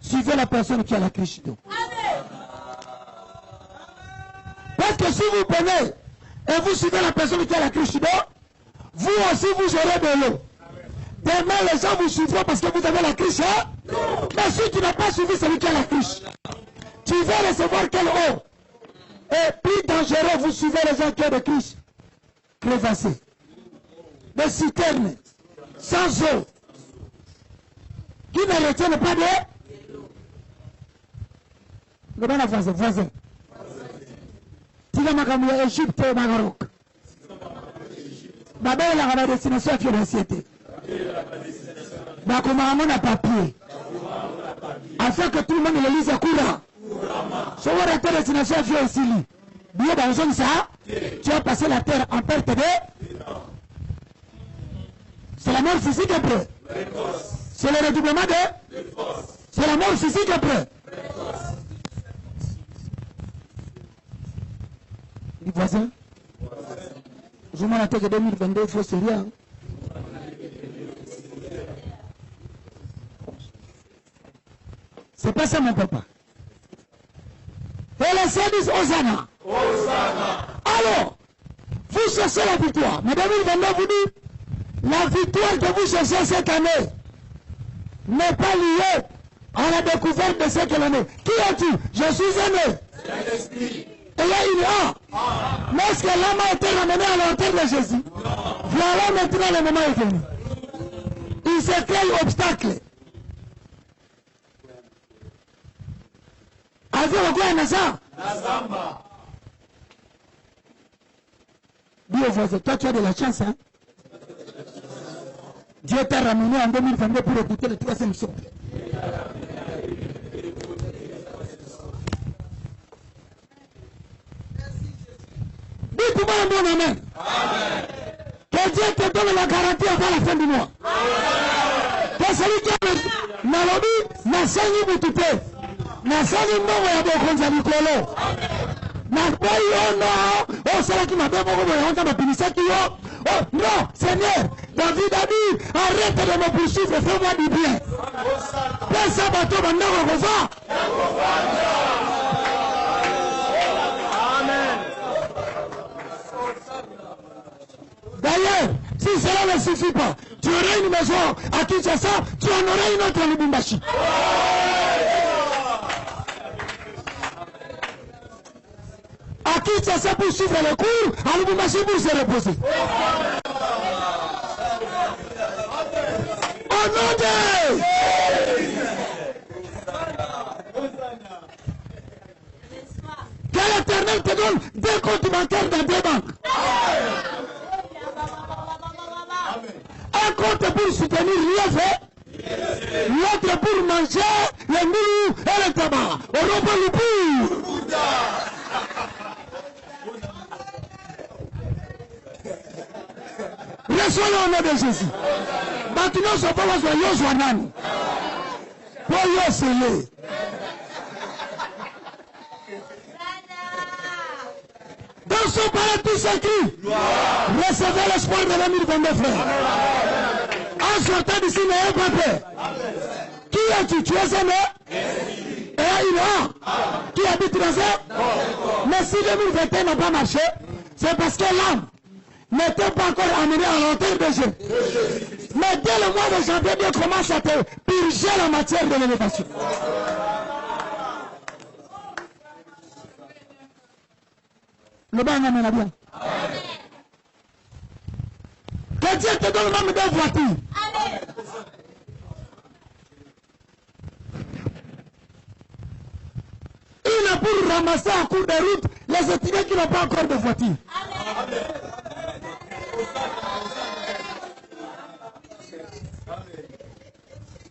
Suivez la personne qui a la Christ. Parce que si vous prenez et vous suivez la personne qui a la Christ, vous aussi vous aurez de l'eau. Demain les gens vous suivront parce que vous avez la Christ. Mais si tu n'as pas suivi celui qui a la Christ, tu vas recevoir quelle eau? Et plus dangereux, vous suivez les gens qui ont de Christ. Crevassés. Des citernes. Sans eau. Qui ne retiennent pas de... Le bon voisin. Tu vas m'accompagner Égypte et Maroc. Baba il a la destination financière. Comment on a papier. Afin que tout le monde le lise à courant. Si on a la destination financière, bien dans zone ça, tu vas passer la terre en perte de... C'est la mort physique après. C'est le redoublement de... C'est la mort physique après. Les voisins, je m'en attends que 2022, il faut sérieux. Hein? C'est pas ça mon papa. Et les saints disent Hosanna. Alors, vous cherchez la victoire. Mais 2022 vous dit, la victoire que vous cherchez cette année n'est pas liée à la découverte de ce que l'on est. Qui es-tu? Je suis aimé. Et là il est mais est-ce que l'homme a été ramené à l'autel de Jésus? Voilà maintenant le moment est venu. Il se crée l'obstacle. Avez-vous quoi à ça? Dis au voisin, toi tu as de la chance, hein? Dieu t'a ramené en 2022 pour écouter le troisième son. Dis-moi un bon amen. Que Dieu te donne la garantie avant la fin du mois. Que celui qui a Nalobi, n'enseigne vous tout. N'enseigne non, il y a beaucoup de Nicolo. Oh, c'est là qui m'a fait oh, non, Seigneur, David a dit, arrête de me poursuivre, fais-moi du bien. Fais ça, bateau, maintenant, on va. D'ailleurs, si cela ne suffit pas, tu aurais une maison à Kinshasa, tu en aurais une autre à Lubumbashi. À Kinshasa pour suivre le cours, à Lubumbashi pour se reposer. Au nom de... Que l'Éternel te donne des comptes bancaires dans des banques. Un compte pour soutenir l'IFE, l'autre pour manger le mou et le tabac. Europe le reçois le nom de Jésus. Maintenant, ce n'est pas le Yosuanan. Pour Yosele. Dans son palais tout s'écrit. Recevez l'espoir de 2022, frère. En sortant d'ici, n'ayez pas peur. Qui es-tu? Tu es aimé? Et il a qui habite dans un? Mais si 2021 n'a pas marché, c'est parce que l'âme n'était pas encore amenée à l'autel de Dieu. Mais dès le mois de janvier, Dieu commence à te purger la matière de l'élévation. Le bain amène bien. Que Dieu te donne même deux voitures. Il a pour ramasser en cours de route les étudiants qui n'ont pas encore de voiture.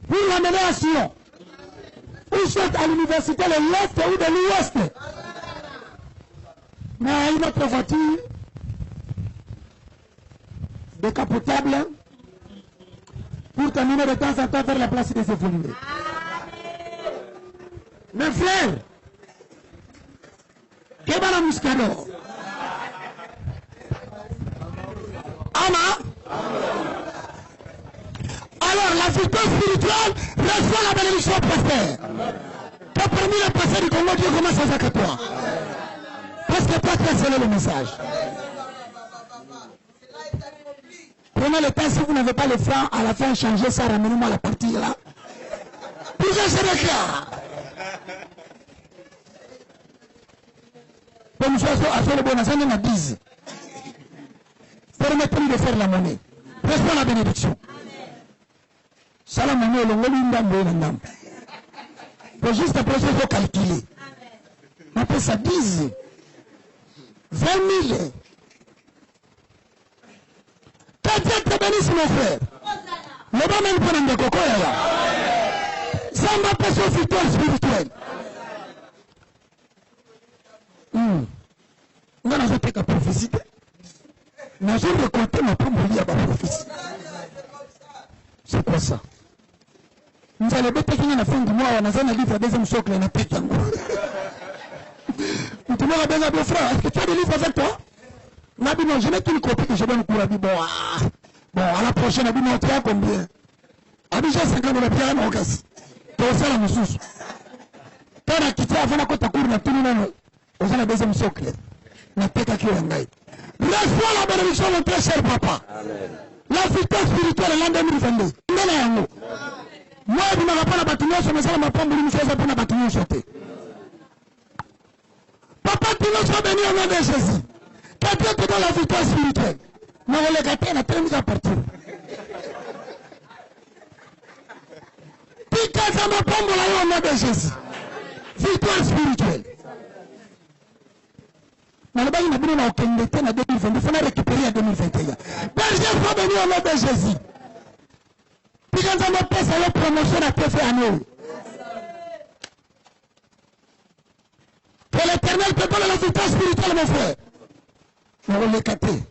Pour l'amener à Sion. Ou soit à l'université de l'Est ou de l'Ouest. Mais une autre voiture décapotable pour terminer de temps en temps vers la place des évolués. Mes frères, Kebala Muscado. Ama, victoire spirituelle, reçois la bénédiction pasteur. Que parmi les pasteurs du Congo, Dieu commence à faire toi. Parce que toi, tu as scellé le message. Prenez le temps, si vous n'avez pas le franc, à la fin, changez ça, ramenez-moi la partie là. Puis je serai clair. Comme je suis à le bon ensemble, on a 10. Permettez-lui de faire la monnaie. Reçois la bénédiction. Ça, la monnaie, le faut juste après, il faut calculer. On appelle ça 10. 20 000. Que Dieu te bénisse, mon frère. Le bas même pour un coco là. Ça m'a pas son victoire spirituelle. On a fait qu'à prophétie. Mais j'ai récolté ma pomme liée à ma prophétie. C'est quoi ça? Nous allons bêter qu'il y a la fin du mois, on a un livre à deuxième socle, on a pété en gros. Nous te demandons bien à mon frère, est-ce que tu as des livres avec toi? Nabi, non, je n'ai qu'une copie que je donne au cours. Bon, à la prochaine, Nabi, non, tu as combien? Nabi, j'ai 50 de pierre, non, casse. Tu as la moussous. Tu as quitté avant la côte à cour, on a tout le monde. On a la deuxième socle. On a pété à qui on a. Reçois la bénédiction, mon très cher papa. La victoire spirituelle l'an 2022. Moi, je ne vais pas la bâtiment, je me sens ma pomme, je me fais pour la bâtiment sauter. Papa, tu nous sois béni au nom de Jésus. Que Dieu te donne la victoire spirituelle. Mais on les gâté, on a très mis à partir. Pique à ma pomme, au nom de Jésus. Victoire spirituelle. Mais le bail n'a pas aucun détail en 2022. Il faut la récupérer en 2021. Berger, sois béni au nom de Jésus. Puis quand on a passé la promotion à te faire à nous. Que l'Éternel te donne la victoire spirituelle, mon frère. Mais on l'a capté.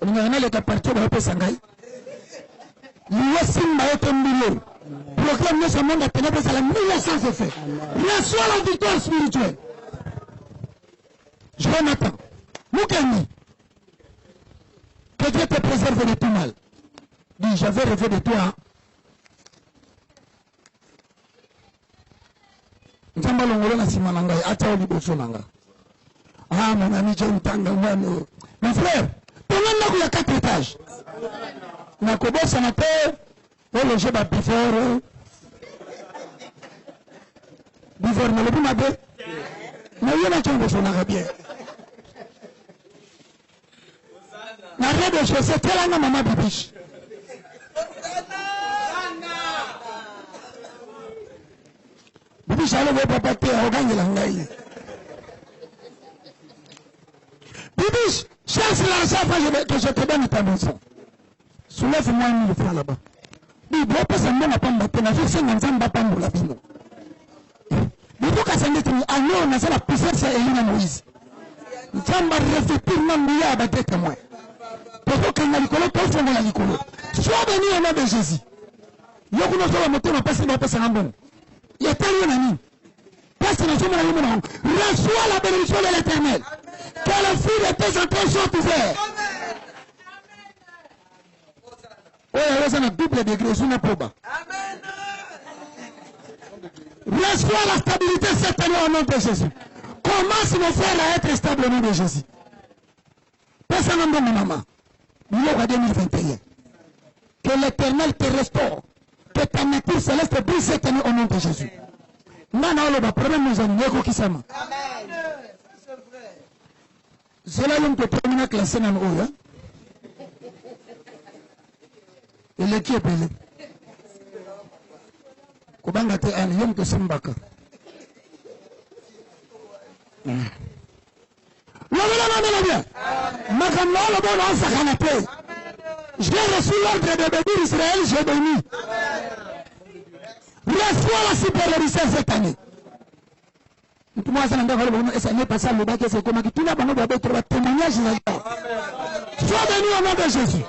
On a les partir de la Pessangaï. L'Ouessim m'a été million. Proclame ce monde à ténèbres à la 1900 effets. Reçois la victoire spirituelle. Jonathan, Moukani, que Dieu te préserve de tout mal. Dis, j'avais rêvé de toi. Nzamba longolo na simananga, acha oliboso nanga. Ah, mon ami, j'ai une tanga, mon frère, ton nom n'a 4 étages. Na kobo sénateur, on loge ba bifort. Bifort, mais le bout m'a bé. Mais il y a un chongo son bien. Na rede de chaussée, telle la maman bibiche. Bibiche, allez, vous papa, t'es au gang de l'angaï. Bibiche, cherche l'argent que je te donne ta maison. Soulève-moi 1 000 francs là-bas. Bibi, on peut s'en donner à Pamba, tu n'as vu 50 ans, Bapambo la bino. Bibi, quand ça n'est pas, nous, on a fait la poussière, c'est Elina Moïse. Nous sommes reflétés, nous, à battre témoin. Pour que Nalikolo, tout le monde Nalikolo. Sois béni au nom de Jésus. Yokuno sola moto na pasi na pesa ngambon. Yetali nani? Pasi na somo na yumo. Reçois la bénédiction de l'Éternel. Que le fil de tes entrailles soit ouvert. Oh, il y a un double degré, je ne peux pas. Reçois la stabilité cette année au nom de Jésus. Commence mon frère à être stable au nom de Jésus. Pesa ngambon maman. 2021. Que l'Éternel te restaure. Que ta nature céleste brise cette année au nom de Jésus. Nana Oloba, problème nous a dit qui s'aime. C'est là que tu termines classé dans le haut. Il est qui est belé. Kobanga te an yom que sambaka. J'ai reçu l'ordre de bénir Israël, j'ai béni. Reçois la supériorité cette année. Moi, ça n'a pas passé le bac, c'est comme tout le monde va être témoignage. Sois béni au nom de Jésus.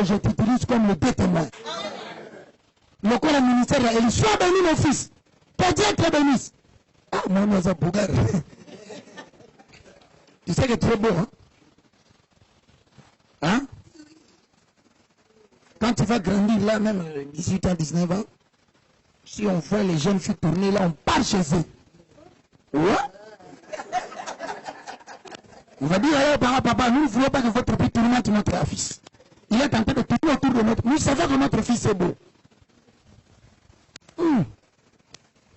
Je t'utilise comme le témoin. Le corps ministère est élu. Sois béni, mon fils. Que Dieu te bénisse. Ah, mon Bougar. Tu sais que tu es beau, hein? Hein? Quand tu vas grandir là, même 18 ans, 19 ans, si on voit les jeunes filles tourner là, on part chez eux. Ouais? On va dire, oh, papa, nous ne voulons pas que votre fille tourne entre notre fils. Il est en train de tourner autour de notre... Nous savons que notre fils est beau.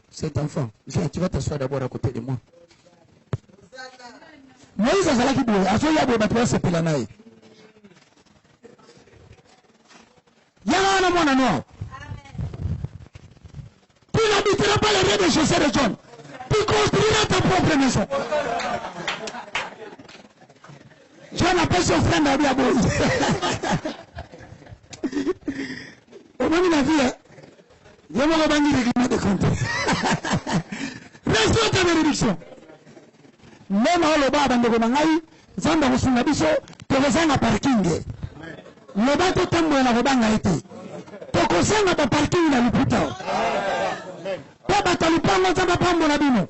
Cet enfant, viens, tu vas t'asseoir d'abord à côté de moi. Moïse a qui boue, a fait la boue, tu vas se pelanaï. Yana mwana noir. Tu n'habiteras pas les rez-de-chaussée de John. Tu construiras ta propre maison. John appelle son frère Nabi Aboui. Au moment de la vie, il y a un règlement de compte. Restons ta bénédiction. Même le bas de Gomangaï, Zamba Musunabiso, tu vas en parking. Le bas de Tambo et la Robanga été. Tu consommes ta parking dans le putain. Papa, tu n'as pas mon papa mon abîme.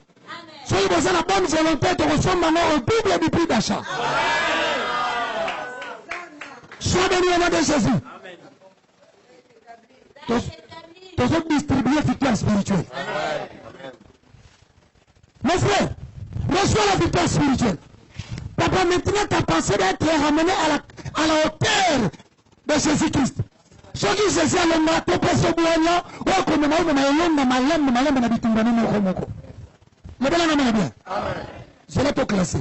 Soyez dans la bonne volonté, tu reçois maintenant au double du prix d'achat. Sois béni au nom de Jésus. Tu as distribué victoire spirituelle. Mon frère, reçois la victoire spirituelle. Papa, maintenant ta pensée d'être ramenée à la hauteur de Jésus-Christ. Ce qui se fait à l'homme, tu peux se boire, ou comme on a le bel homme est bien. Je l'ai tout classé.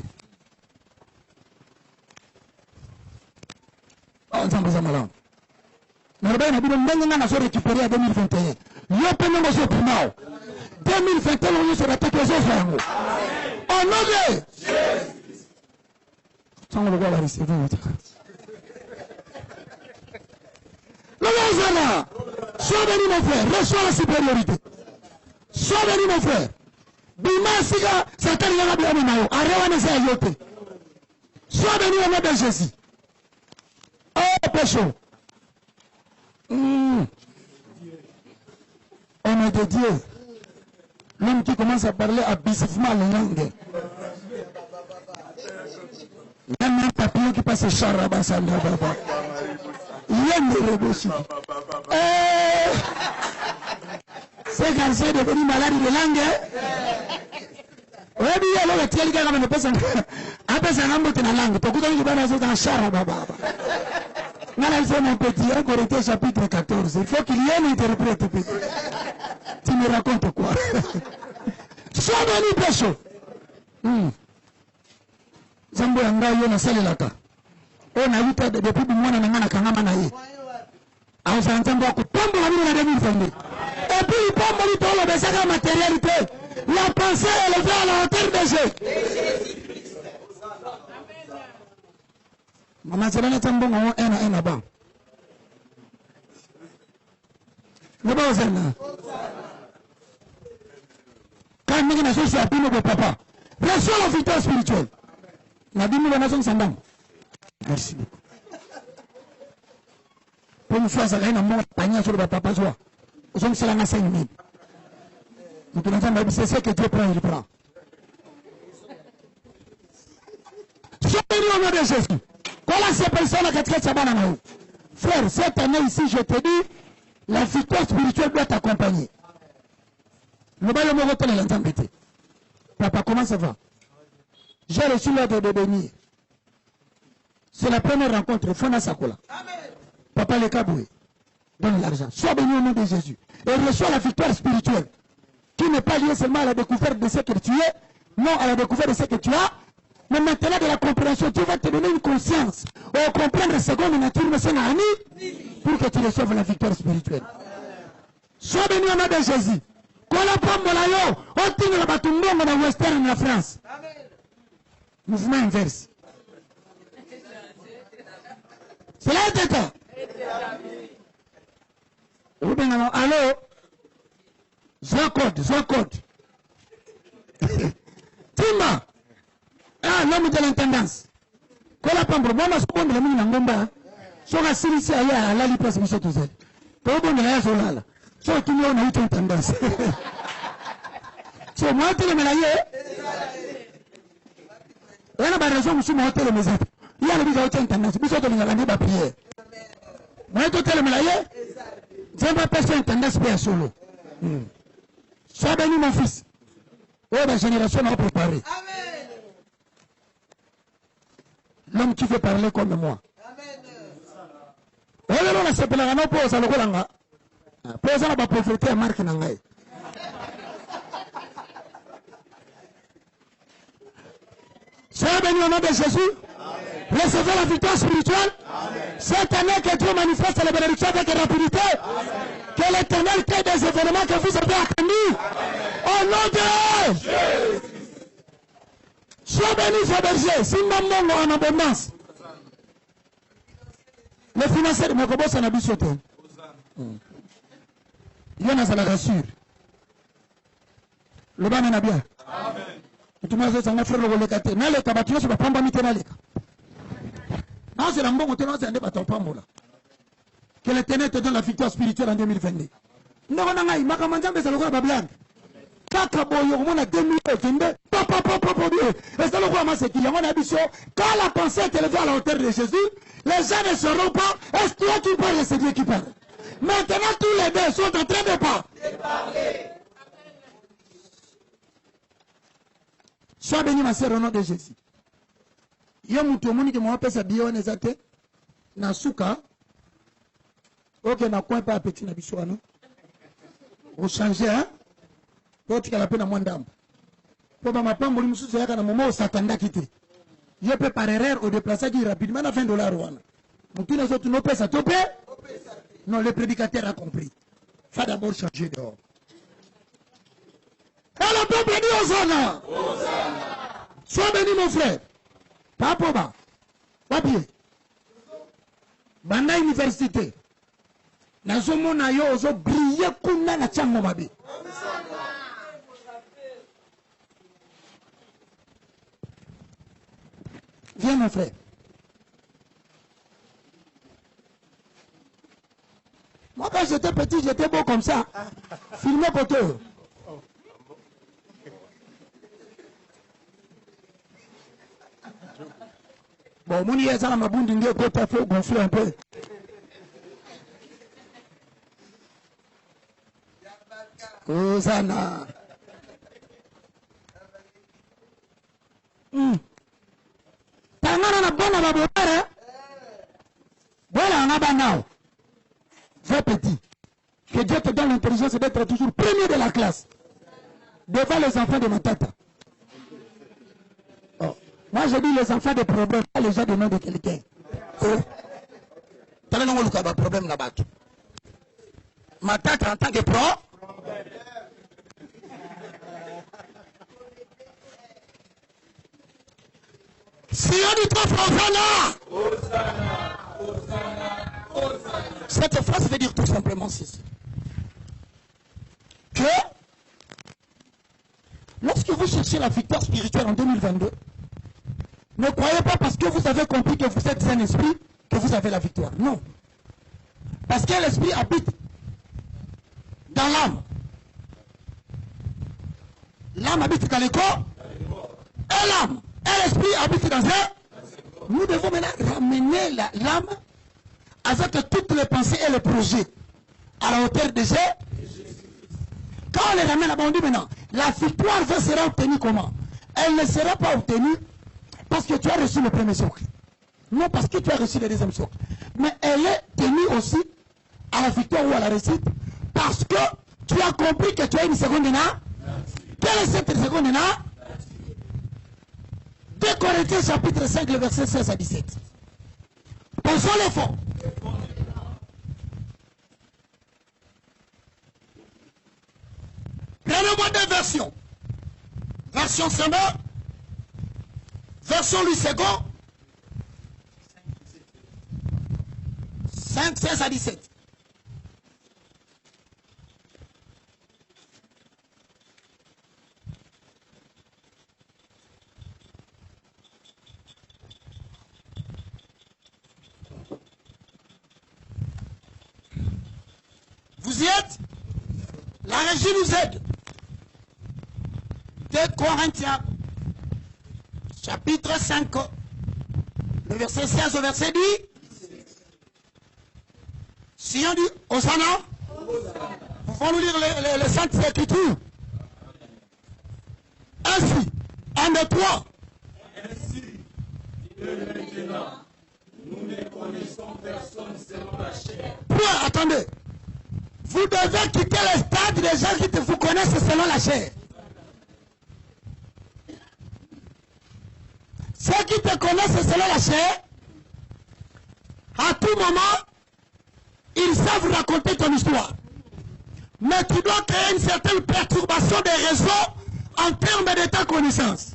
On s'en va malin. Mais le bel homme a récupéré en 2021. Yo peine nos autres morts. 2021, on se retrouve aux autres. En nom de Jésus. Sans le voir la recevoir. Le Lozana, sois béni mon frère, reçois la supériorité. Sois béni mon frère. Bimasiga, Satan yana bien mayo. Arewane sa yote. Sois béni au nom de Jésus. Oh péché. On est de Dieu. L'homme qui commence à parler abusivement la langue. Même un papillon qui passe charaba sandaba. Il y a une révolution. C'est garçon est devenu malade de langue. Oui, il y a le tel gars qui me pèse un peu de langue. Pourquoi tu vas dans un charaba? Il faut mon petit, Corinthiens chapitre 14. Il faut qu'il y ait un interprète. Tu me racontes quoi? Sois béni, péché. Zambo yanga yo na sali laka. On a eu depuis du mois na kangama na ye. A ça entend ko pombo la vie na 2022. Et puis il pombo li tolo de sa matérialité. La pensée est levée à la hauteur de Jésus. Maman c'est dans tambo ngo ena ba. Ne ba ozena. Quand nous na so à pino de papa. Reçois la victoire spirituelle. La Bible la nation s'en merci beaucoup. Pour une fois, ça a un panier sur le papa. Je ne sais pas si c'est une mine. C'est ce que Dieu prend, il prend. Sois béni au nom de Jésus. Voilà ces personnes qui sont là. Frère, cette année ici, je te dis, la victoire spirituelle doit t'accompagner. Le bail au retour est l'entendre. Papa, comment ça va? J'ai reçu l'ordre de bénir. C'est la première rencontre. Fona Sakola. Papa le Kaboué. Donne l'argent. Sois béni au nom de Jésus. Et reçois la victoire spirituelle. Qui n'est pas liée seulement à la découverte de ce que tu es. Non, à la découverte de ce que tu as. Mais maintenant de la compréhension. Dieu va te donner une conscience. Ou comprendre seconde nature. Mais c'est un ami. Pour que tu reçoives la victoire spirituelle. Sois béni au nom de Jésus. Kola Pambola yo. On tient la batumbongo dans Western en France. Mouvement inverse. C'est là le temps. Allô? Zocode. Tima. Ah, l'homme de l'intendance. Kola Pambo, moi, je suis bon de la mine en Gomba. So, la série, c'est à la lipresse, monsieur Touzel. Pour bon de la Solala. So, tout le monde a eu une tendance. So, moi, tu le mélaillé. Il y a une raison, monsieur, moi, le mesure. Il y a le visa au internet. Si vous êtes dans la prière. Moi, je suis le malaye. Je ne vais pas faire internet pour solo. Sois béni, mon fils. Oh, la génération m'a préparé. L'homme qui veut parler comme moi. Oh, là, on a s'appelé un homme pour ça, le Golanga. Pour ça, on va profiter à Marc Nangaï. Sois béni au nom de Jésus. Recevez la victoire spirituelle. Cette année que Dieu manifeste la bénédiction avec rapidité. Que l'Éternel crée des événements que vous avez attendus. Au nom de Jésus. Sois béni, Fabergé. Si nous en abondance. Les financiers de Mokobo, ça n'a pas sauté. Il y en a, ça la rassure. Le ban est bien. Amen. Tout le monde s'en a fait le relais. Mais les tabacs, je ne vais pas me mettre. Non, c'est la bonne côté, non, c'est un débat pas là. Que l'Éternel te donne la victoire spirituelle en 2022. Non, non, non, il m'a commandé, mais c'est le roi Babylone. Quand la pensée est élevée à la hauteur de Jésus, les gens ne sauront pas, est-ce toi qui parles et c'est Dieu qui parle. Maintenant, tous les deux sont en train de parler. Sois béni, ma sœur, au nom de Jésus. Il y a un monde qui m'a fait sa bio, na souka. Ok, na coin pas petit na bisouano. Vous changez, hein? Pour que la peine à moins d'âme. Pour ma femme, vous me souciez à un moment où Satan a quitté. Je peux par erreur au déplacer rapidement à $20. Donc, tous les autres, nos pèses à topé. Non, le prédicateur a compris. Il faut d'abord changer dehors. Et le peuple dit Hosanna. Sois béni, mon frère. Papa, bas. Papier. Banda université. Nazomo na yo ozo briller kuna na chango mabe. Viens, mon frère. Moi, quand j'étais petit, j'étais beau comme ça. Filmé poteau. Bon, mon y est ça, ma boule d'ingue, peut faire gonfler un peu. Hosanna. Tangana na bona babora. Voilà, on a banao. Va petit. Que Dieu te donne l'intelligence d'être toujours premier de la classe. Devant les enfants de ma tata. Oh. Moi, je dis les enfants de problème, pas les gens de nom de quelqu'un. Tu as un problème là-bas. Ma tata en tant que pro. Si on dit trop fort, cette phrase veut dire tout simplement ceci. Que lorsque vous cherchez la victoire spirituelle en 2022, ne croyez pas parce que vous avez compris que vous êtes un esprit que vous avez la victoire. Non. Parce que l'esprit habite dans l'âme. L'âme habite dans le corps. Et l'âme. Et l'esprit habite dans un. Nous devons maintenant ramener l'âme avec toutes les pensées et les projets à la hauteur de Jésus. Quand on les ramène là-bas, on dit maintenant, la victoire sera obtenue comment? Elle ne sera pas obtenue parce que tu as reçu le premier socle. Non parce que tu as reçu le deuxième socle. Mais elle est tenue aussi à la victoire ou à la réussite parce que tu as compris que tu as une seconde là. Quelle est cette seconde là? 2 Corinthiens chapitre 5, le verset 16 à 17. Pensons l'effort. Prenez-moi des versions. Version Semeur. Version Louis II. 5, 16 à 17. Vous y êtes? La régie nous aide. 2 Corinthiens, chapitre 5, le verset 16 au verset 10. Si on dit Hosanna, pouvons nous lire les Saintes Écritures. Ainsi, 1, 2, 3. Ainsi, maintenant, nous ne connaissons personne selon la chair. Point, attendez. Vous devez quitter le stade des gens qui vous connaissent selon la chair. Ceux qui te connaissent selon la chair, à tout moment, ils savent raconter ton histoire. Mais tu dois créer une certaine perturbation des réseaux en termes de ta connaissance.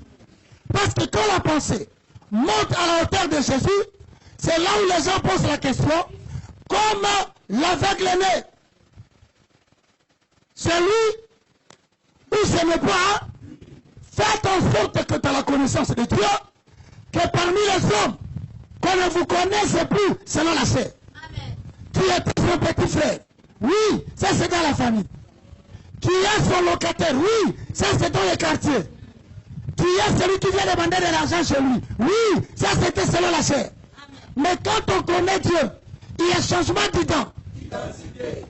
Parce que quand la pensée monte à la hauteur de Jésus, c'est là où les gens posent la question, comme l'aveugle est né. C'est lui ou ce n'est pas. Faites en sorte que tu as la connaissance de Dieu, que parmi les hommes, qu'on ne vous connaisse plus selon la chair. Amen. Qui est son petit frère? Oui, ça c'est dans la famille. Qui est son locataire? Oui, ça c'est dans les quartiers. Qui est celui qui vient demander de l'argent chez lui? Oui, ça c'était selon la chair. Amen. Mais quand on connaît Dieu, il y a changement d'identité.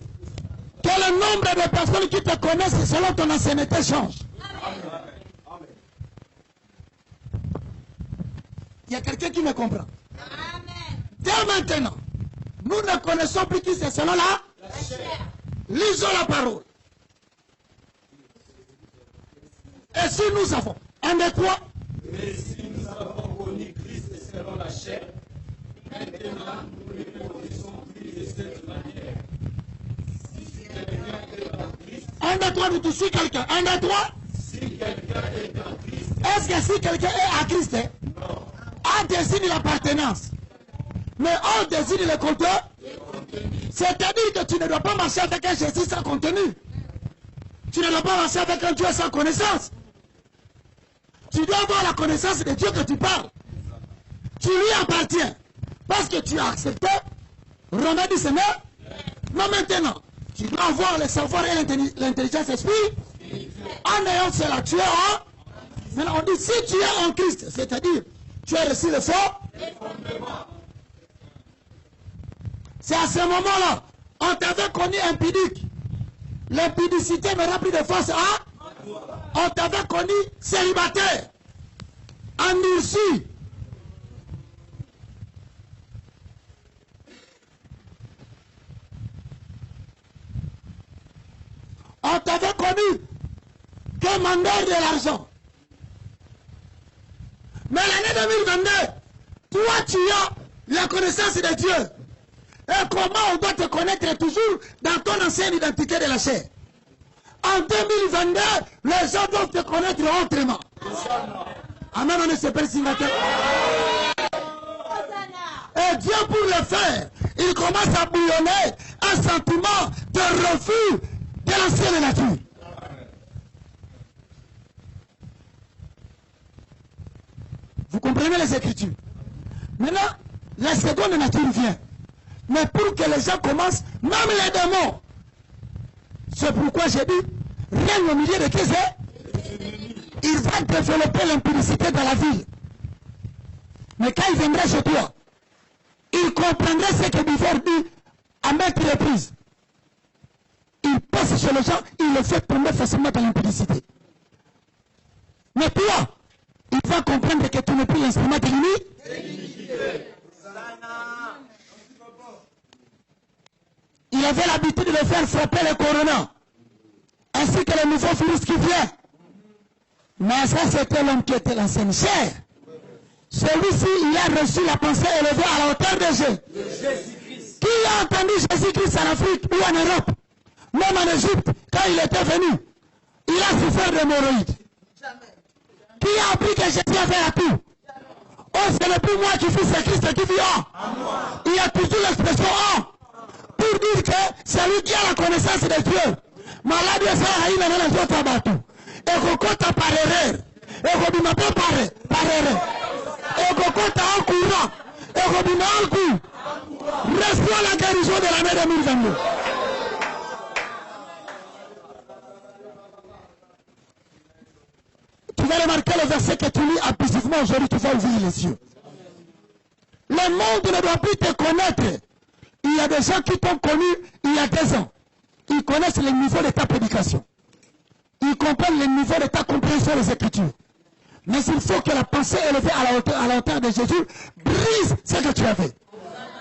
Que le nombre de personnes qui te connaissent selon ton ancienneté change. Amen. Il y a quelqu'un qui me comprend. Amen. Dès maintenant, nous ne connaissons plus qui c'est selon la chair. Lisons la parole. Et si nous avons, 1, 2, 3. Mais si nous avons connu Christ selon la chair, maintenant nous ne connaissons plus de cette manière. Si quelqu'un est en Christ, 1, 2, 3, nous tous suis quelqu'un. 1, 2, 3. Si quelqu'un est en Christ, est-ce que si quelqu'un est à Christ, non. A désigne l'appartenance. Mais on désigne le contenu. C'est-à-dire que tu ne dois pas marcher avec un Jésus sans contenu. Tu ne dois pas marcher avec un Dieu sans connaissance. Tu dois avoir la connaissance de Dieu que tu parles. Tu lui appartiens. Parce que tu as accepté. Romains 19. Mais maintenant, tu dois avoir le savoir et l'intelligence esprit. En ayant cela, tu es en. Maintenant, on dit si tu es en Christ, c'est-à-dire, tu as reçu le fort. C'est à ce moment-là, on t'avait connu impudique. L'impudicité me remplit de force. Hein? On t'avait connu célibataire, endurci. On t'avait connu demandeur de l'argent. Mais l'année 2022, toi tu as la connaissance de Dieu. Et comment on doit te connaître toujours dans ton ancienne identité de la chair? En 2022, les gens doivent te connaître autrement. Amen, on est super signataire. Et Dieu pour le faire, il commence à bouillonner un sentiment de refus de l'ancienne nature. Vous comprenez les Écritures? Maintenant, la seconde nature vient. Mais pour que les gens commencent, même les démons. C'est pourquoi j'ai dit, règne au milieu de qui c'est? Il va développer l'impudicité dans la ville. Mais quand il viendra chez toi, il comprendrait ce que Bifor dit à maintes reprises. Il passe chez les gens, il le fait tomber facilement dans l'impudicité. Mais toi, il va comprendre que tu n'es plus l'instrument de l'iniquité. Il avait l'habitude de faire frapper le corona, ainsi que le nouveau virus qui vient. Mais ça, c'était l'homme qui était l'ancienne chair. Celui-ci, il a reçu la pensée élevée à la hauteur de Jésus. Qui a entendu Jésus-Christ en Afrique ou en Europe? Même en Égypte, quand il était venu, il a souffert d'hémorroïdes. Qui a appris que Jésus avait la tout? Oh, ce n'est plus moi qui vis, c'est Christ qui vit en. Il y a toujours l'expression en. Pour dire que c'est lui qui a la connaissance de Dieu. Malade est ça, il a les autres abattus. Et kokota par erreur. Et kobima pas par erreur. Et kokota en courant. Et kobima en coup. Reçois la guérison de l'année 2022. Tu vas remarquer le verset que tu lis abusivement aujourd'hui, tu vas ouvrir les yeux. Le monde ne doit plus te connaître. Il y a des gens qui t'ont connu il y a 2 ans. Ils connaissent le niveau de ta prédication. Ils comprennent le niveau de ta compréhension des Écritures. Mais il faut que la pensée élevée à la hauteur de Jésus brise ce que tu as fait.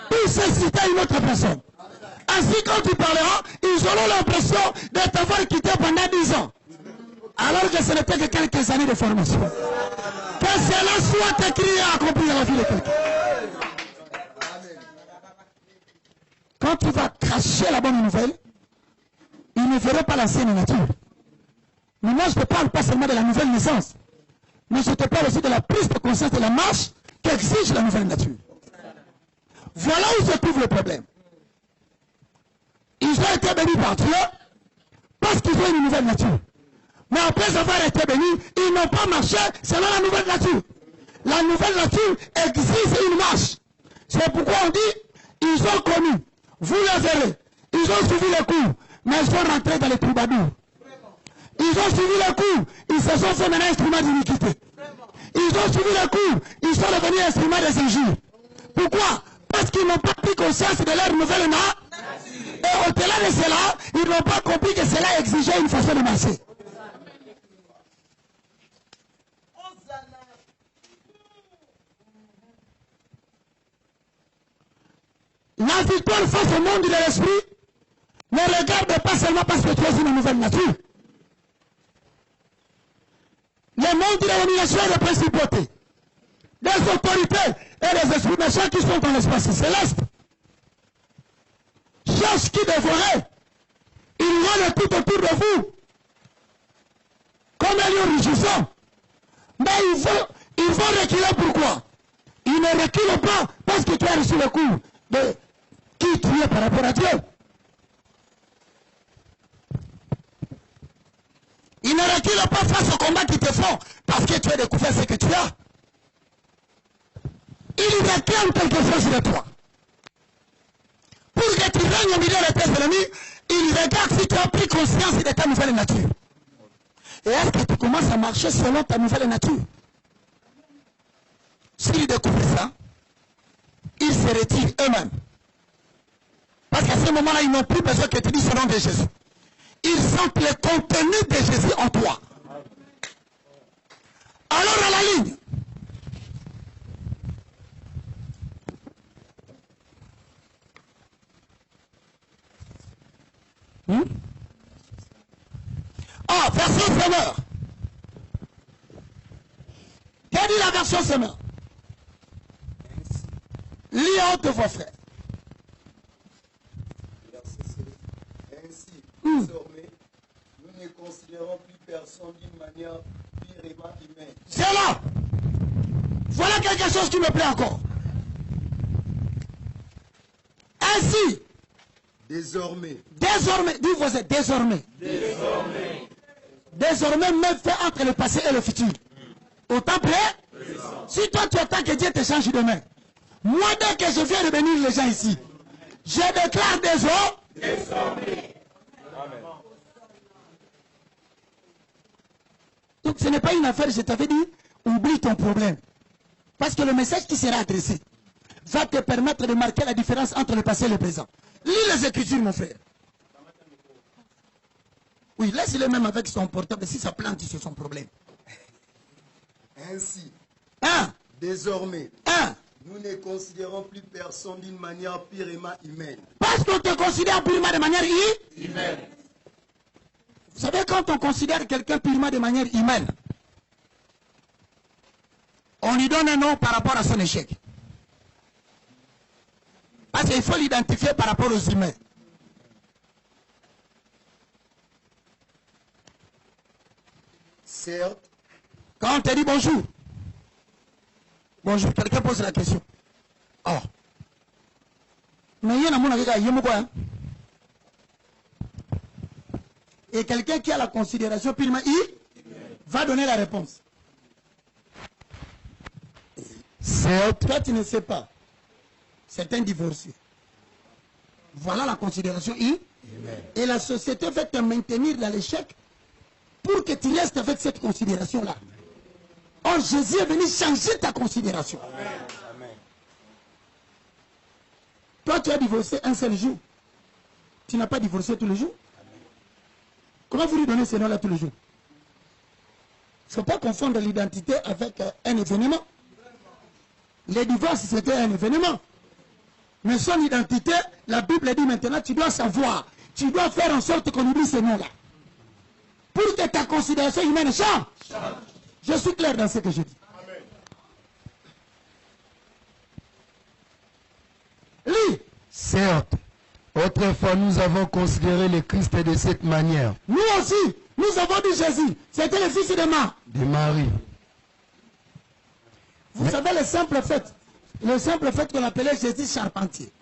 Pour susciter une autre personne. Ainsi, quand tu parleras, ils auront l'impression de t'avoir quitté pendant 10 ans. Alors que ce n'était que quelques années de formation. Que cela soit écrit et accompli dans la vie de quelqu'un. Quand tu vas cracher la bonne nouvelle, ils ne verront pas l'ancienne nature. Mais moi, je ne te parle pas seulement de la nouvelle naissance, mais je te parle aussi de la prise de conscience de la marche qu'exige la nouvelle nature. Voilà où se trouve le problème. Ils ont été bénis par Dieu parce qu'ils ont une nouvelle nature. Mais après avoir été bénis, ils n'ont pas marché selon la nouvelle nature. La nouvelle nature exige une marche. C'est pourquoi on dit, ils ont connu. Vous les verrez. Ils ont suivi les cours, mais ils sont rentrés dans les troubadours. Ils ont suivi les cours, ils se sont fait maintenant instruments d'iniquité. Ils ont suivi les cours, ils sont devenus instruments des injures. Pourquoi? Parce qu'ils n'ont pas pris conscience de leur nouvelle nature. Et au-delà de cela, ils n'ont pas compris que cela exigeait une façon de marcher. La victoire face au monde de l'esprit ne regarde pas seulement parce que tu es une nouvelle nature. Le monde de la domination et des principautés, des autorités et des esprits méchants qui sont dans l'espace céleste cherchent qui dévorer. Ils rôdent tout autour de vous comme un lion rugissant. Mais ils vont reculer. Pourquoi? Ils ne reculent pas parce que tu as reçu le coup de qui tu es par rapport à Dieu. Ils ne reculent pas face au combat qu'ils te font parce que tu as découvert ce que tu as. Ils réclament quelque chose de toi. Pour que tu règnes au milieu de tes ennemis, ils regardent si tu as pris conscience de ta nouvelle nature. Et est-ce que tu commences à marcher selon ta nouvelle nature? S'ils découvrent ça, ils se retirent eux-mêmes. Parce qu'à ce moment-là, ils n'ont plus besoin que tu dises ce nom de Jésus. Ils sentent le contenu de Jésus en toi. Alors à la ligne. Ah, version semeur. Qu'a dit la version semeur? Lis en haute de vos frères. Ainsi, désormais, nous ne considérons plus personne d'une manière purement humaine. C'est là. Voilà quelque chose qui me plaît encore. Ainsi, désormais, dis voisin, désormais, même fait entre le passé et le futur. Au temps près, si toi tu attends que Dieu te change demain, moi dès que je viens de bénir les gens ici, je déclare désormais. Donc ce n'est pas une affaire, je t'avais dit, oublie ton problème. Parce que le message qui sera adressé va te permettre de marquer la différence entre le passé et le présent. Lis les Écritures, mon frère. Oui, laisse-le même avec son portable. Si ça plante, c'est son problème. Ainsi, Hein? désormais, Hein? nous ne considérons plus personne d'une manière purement humaine. Parce qu'on te considère purement de manière humaine. Vous savez, quand on considère quelqu'un purement de manière humaine, on lui donne un nom par rapport à son échec. Parce qu'il faut l'identifier par rapport aux humains. Certes, Quand on te dit bonjour, quelqu'un pose la question. Oh. Mais il y a un quoi? Et quelqu'un qui a la considération purement va donner la réponse. Certes, toi tu ne sais pas. C'est un divorcé. Voilà la considération Et la société veut te maintenir dans l'échec pour que tu restes avec cette considération-là. Or, Jésus est venu changer ta considération. Amen. Toi, tu as divorcé un seul jour. Tu n'as pas divorcé tous les jours. Comment vous lui donnez ce nom-là tous les jours? Il ne faut pas confondre l'identité avec un événement. Les divorces, c'était un événement. Mais son identité, la Bible dit maintenant, tu dois savoir. Tu dois faire en sorte qu'on oublie ce nom-là. Pour que ta considération humaine change. Je suis clair dans ce que je dis. Lis. Certes, autrefois nous avons considéré le Christ de cette manière. Nous aussi, nous avons dit Jésus. C'était le fils De Marie. Vous savez le simple fait qu'on appelait Jésus charpentier.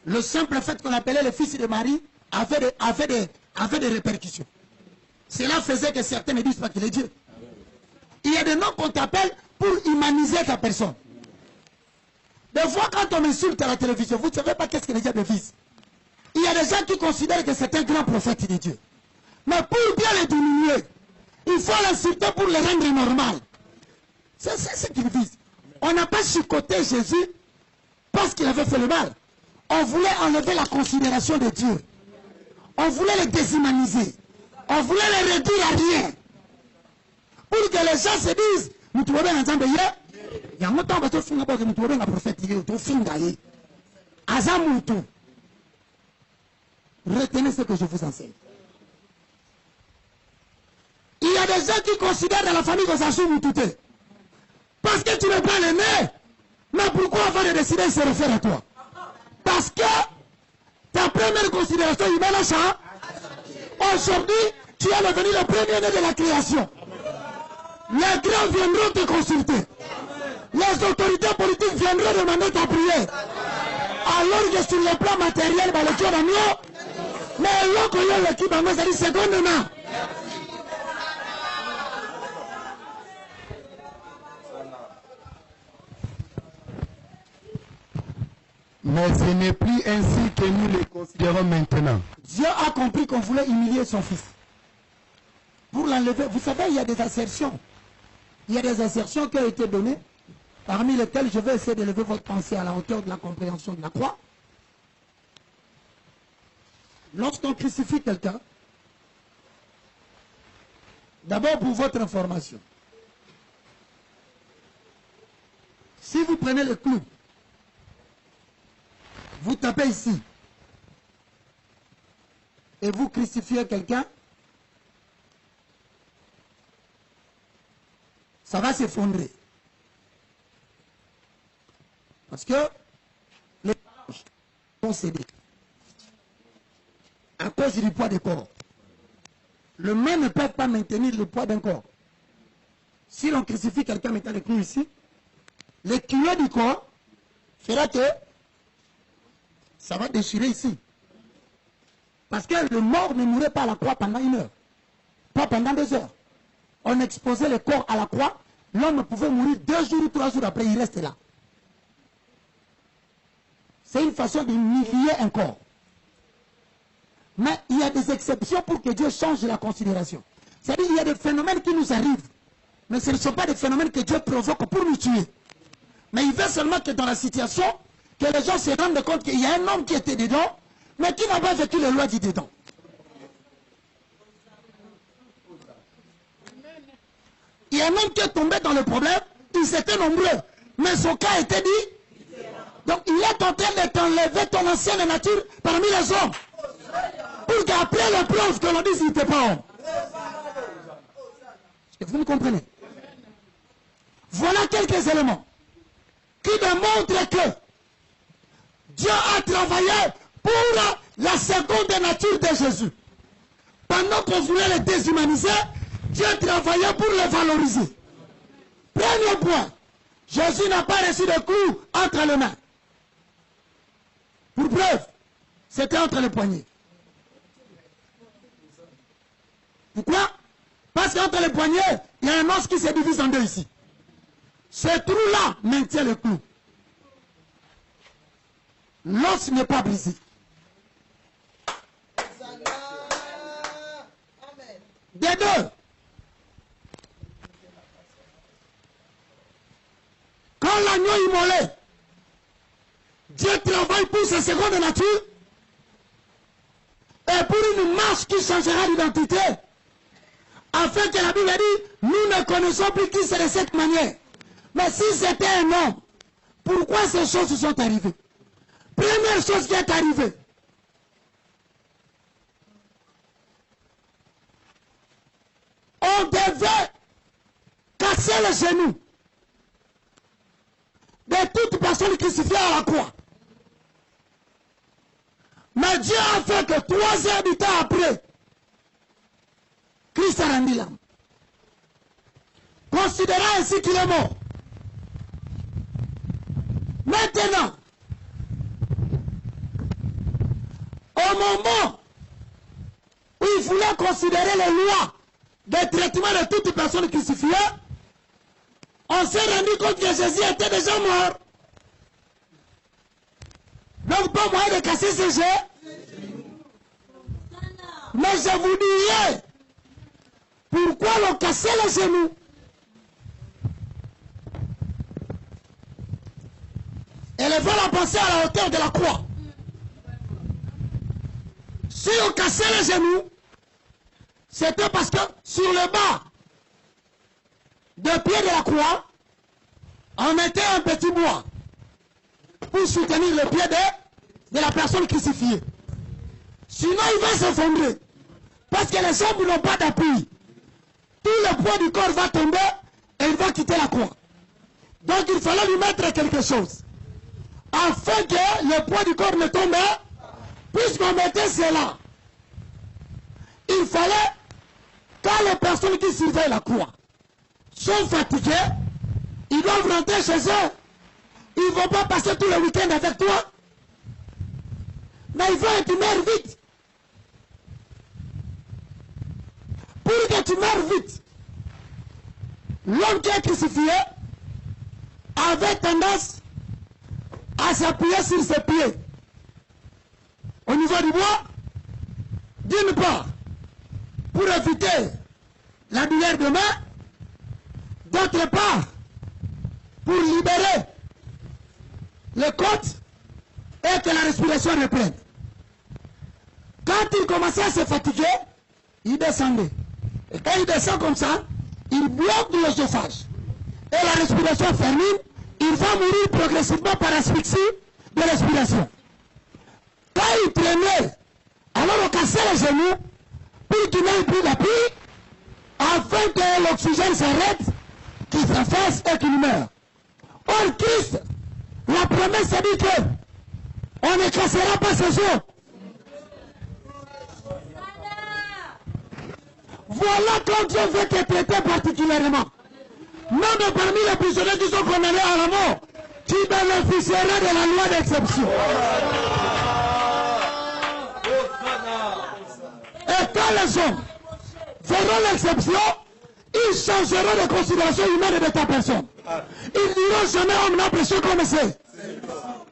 Le simple fait qu'on appelait le fils de Marie avait des répercussions. Cela faisait que certains ne disent pas qu'il est Dieu. Il y a des noms qu'on t'appelle pour humaniser ta personne. Des fois, quand on insulte à la télévision, vous ne savez pas qu'est-ce que les diables disent. Il y a des gens qui considèrent que c'est un grand prophète de Dieu. Mais pour bien le diminuer, il faut l'insulter pour le rendre normal. C'est ce qu'ils disent. On n'a pas chicoté Jésus parce qu'il avait fait le mal. On voulait enlever la considération de Dieu. On voulait le déshumaniser. On voulait le réduire à rien. Pour que les gens se disent, nous trouvons un ensemble hier. Il y a longtemps que nous trouvons un prophète hier. Azamutu. Retenez ce que je vous enseigne. Il y a des gens qui considèrent dans la famille que ça joue Moutouté. Parce que tu n'es pas l'aîné. Mais pourquoi avant de décider, il se réfère à toi? Parce que ta première considération humaine a changé. Aujourd'hui, tu es devenu le premier-né de la création. Les grands viendront te consulter. Les autorités politiques viendront demander ta prière. Alors que sur le plan matériel, le cœur d'agneau, mais l'autre, il y a l'équipe en moi, ça dit secondement. Mais ce n'est plus ainsi que nous le considérons maintenant. Dieu a compris qu'on voulait humilier son fils. Pour l'enlever, vous savez, il y a des assertions. Il y a des assertions qui ont été données, parmi lesquelles je vais essayer d'élever votre pensée à la hauteur de la compréhension de la croix. Lorsqu'on crucifie quelqu'un, d'abord pour votre information, si vous prenez le clou, vous tapez ici, et vous crucifiez quelqu'un, ça va s'effondrer. Parce que les anges vont céder à cause du poids du corps. Le main ne peut pas maintenir le poids d'un corps. Si l'on crucifie quelqu'un mettant le clou ici, le cuir du corps fera que ça va déchirer ici. Parce que le mort ne mourait pas à la croix pendant 1 heure. Pas pendant 2 heures. On exposait le corps à la croix. L'homme pouvait mourir 2 jours ou 3 jours après, il reste là. C'est une façon d'humilier un corps. Mais il y a des exceptions pour que Dieu change la considération. C'est-à-dire qu'il y a des phénomènes qui nous arrivent. Mais ce ne sont pas des phénomènes que Dieu provoque pour nous tuer. Mais il veut seulement que dans la situation, que les gens se rendent compte qu'il y a un homme qui était dedans, mais qui n'a pas vécu les lois du dedans. Il y a un homme qui est tombé dans le problème, ils étaient nombreux, mais son cas était dit. Donc il est en train de t'enlever ton ancienne nature parmi les hommes. Pour qu'après la preuve que l'on dise qu'il n'était pas homme. Est-ce que vous me comprenez? Voilà quelques éléments qui démontrent que Dieu a travaillé pour la seconde nature de Jésus. Pendant qu'on voulait le déshumaniser, Dieu travaillait pour le valoriser. Premier point, Jésus n'a pas reçu de clous entre les mains. Pour preuve, c'était entre les poignets. Pourquoi? Parce qu'entre les poignets, il y a un os qui se divise en deux ici. Ce trou-là maintient le clou. L'os n'est pas brisé. Des deux. Dans l'agneau immolé, Dieu travaille pour sa seconde nature et pour une marche qui changera l'identité. Afin que la Bible dit, nous ne connaissons plus qui c'est de cette manière. Mais si c'était un homme, pourquoi ces choses sont arrivées? Première chose qui est arrivée, on devait casser les genoux de toute personne crucifiée à la croix. Mais Dieu a fait que 3 heures du temps après, Christ a rendu l'âme. Considérant ainsi qu'il est mort. Maintenant, au moment où il voulait considérer les lois de traitement de toute personne crucifiée, on s'est rendu compte que Jésus était déjà mort. Donc, pas moyen de casser ses genoux. Mais je vous dirai pourquoi l'on cassait les genoux. Élevons la pensée à la hauteur de la croix. Si on cassait les genoux, c'était parce que sur le bas de pied de la croix, on mettait un petit bois pour soutenir le pied de la personne crucifiée. Sinon, il va s'effondrer. Parce que les jambes n'ont pas d'appui. Tout le poids du corps va tomber et il va quitter la croix. Donc, il fallait lui mettre quelque chose. Afin que le poids du corps ne tombe pas, puisqu'on mettait cela, il fallait, quand les personnes qui surveillent la croix sont fatiguées, ils doivent rentrer chez eux. Ils ne vont pas passer tout le week-end avec toi. Mais il faut que tu meurs vite. Pour que tu meurs vite, l'homme qui est crucifié avait tendance à s'appuyer sur ses pieds. Au niveau du bois, d'une part, pour éviter la douleur de main, d'autre part, pour libérer les côtes et que la respiration reprenne. Quand il commençait à se fatiguer, il descendait. Et quand il descend comme ça, il bloque l'œsophage. Et la respiration termine, il va mourir progressivement par asphyxie de respiration. Quand il prenait, alors on cassait les genoux pour qu'il n'ait plus d'appui, afin que l'oxygène s'arrête, qu'il s'affaisse et qu'il meure. Or, Christ, la promesse dit que on ne cassera pas ses os. Voilà quand Dieu veut te traiter particulièrement. Même parmi les prisonniers qui sont condamnés à la mort, tu bénéficieras de la loi d'exception. Et quand les hommes feront l'exception, ils changeront de considération humaine de ta personne. Ils diront jamais homme n'a précieux comme c'est.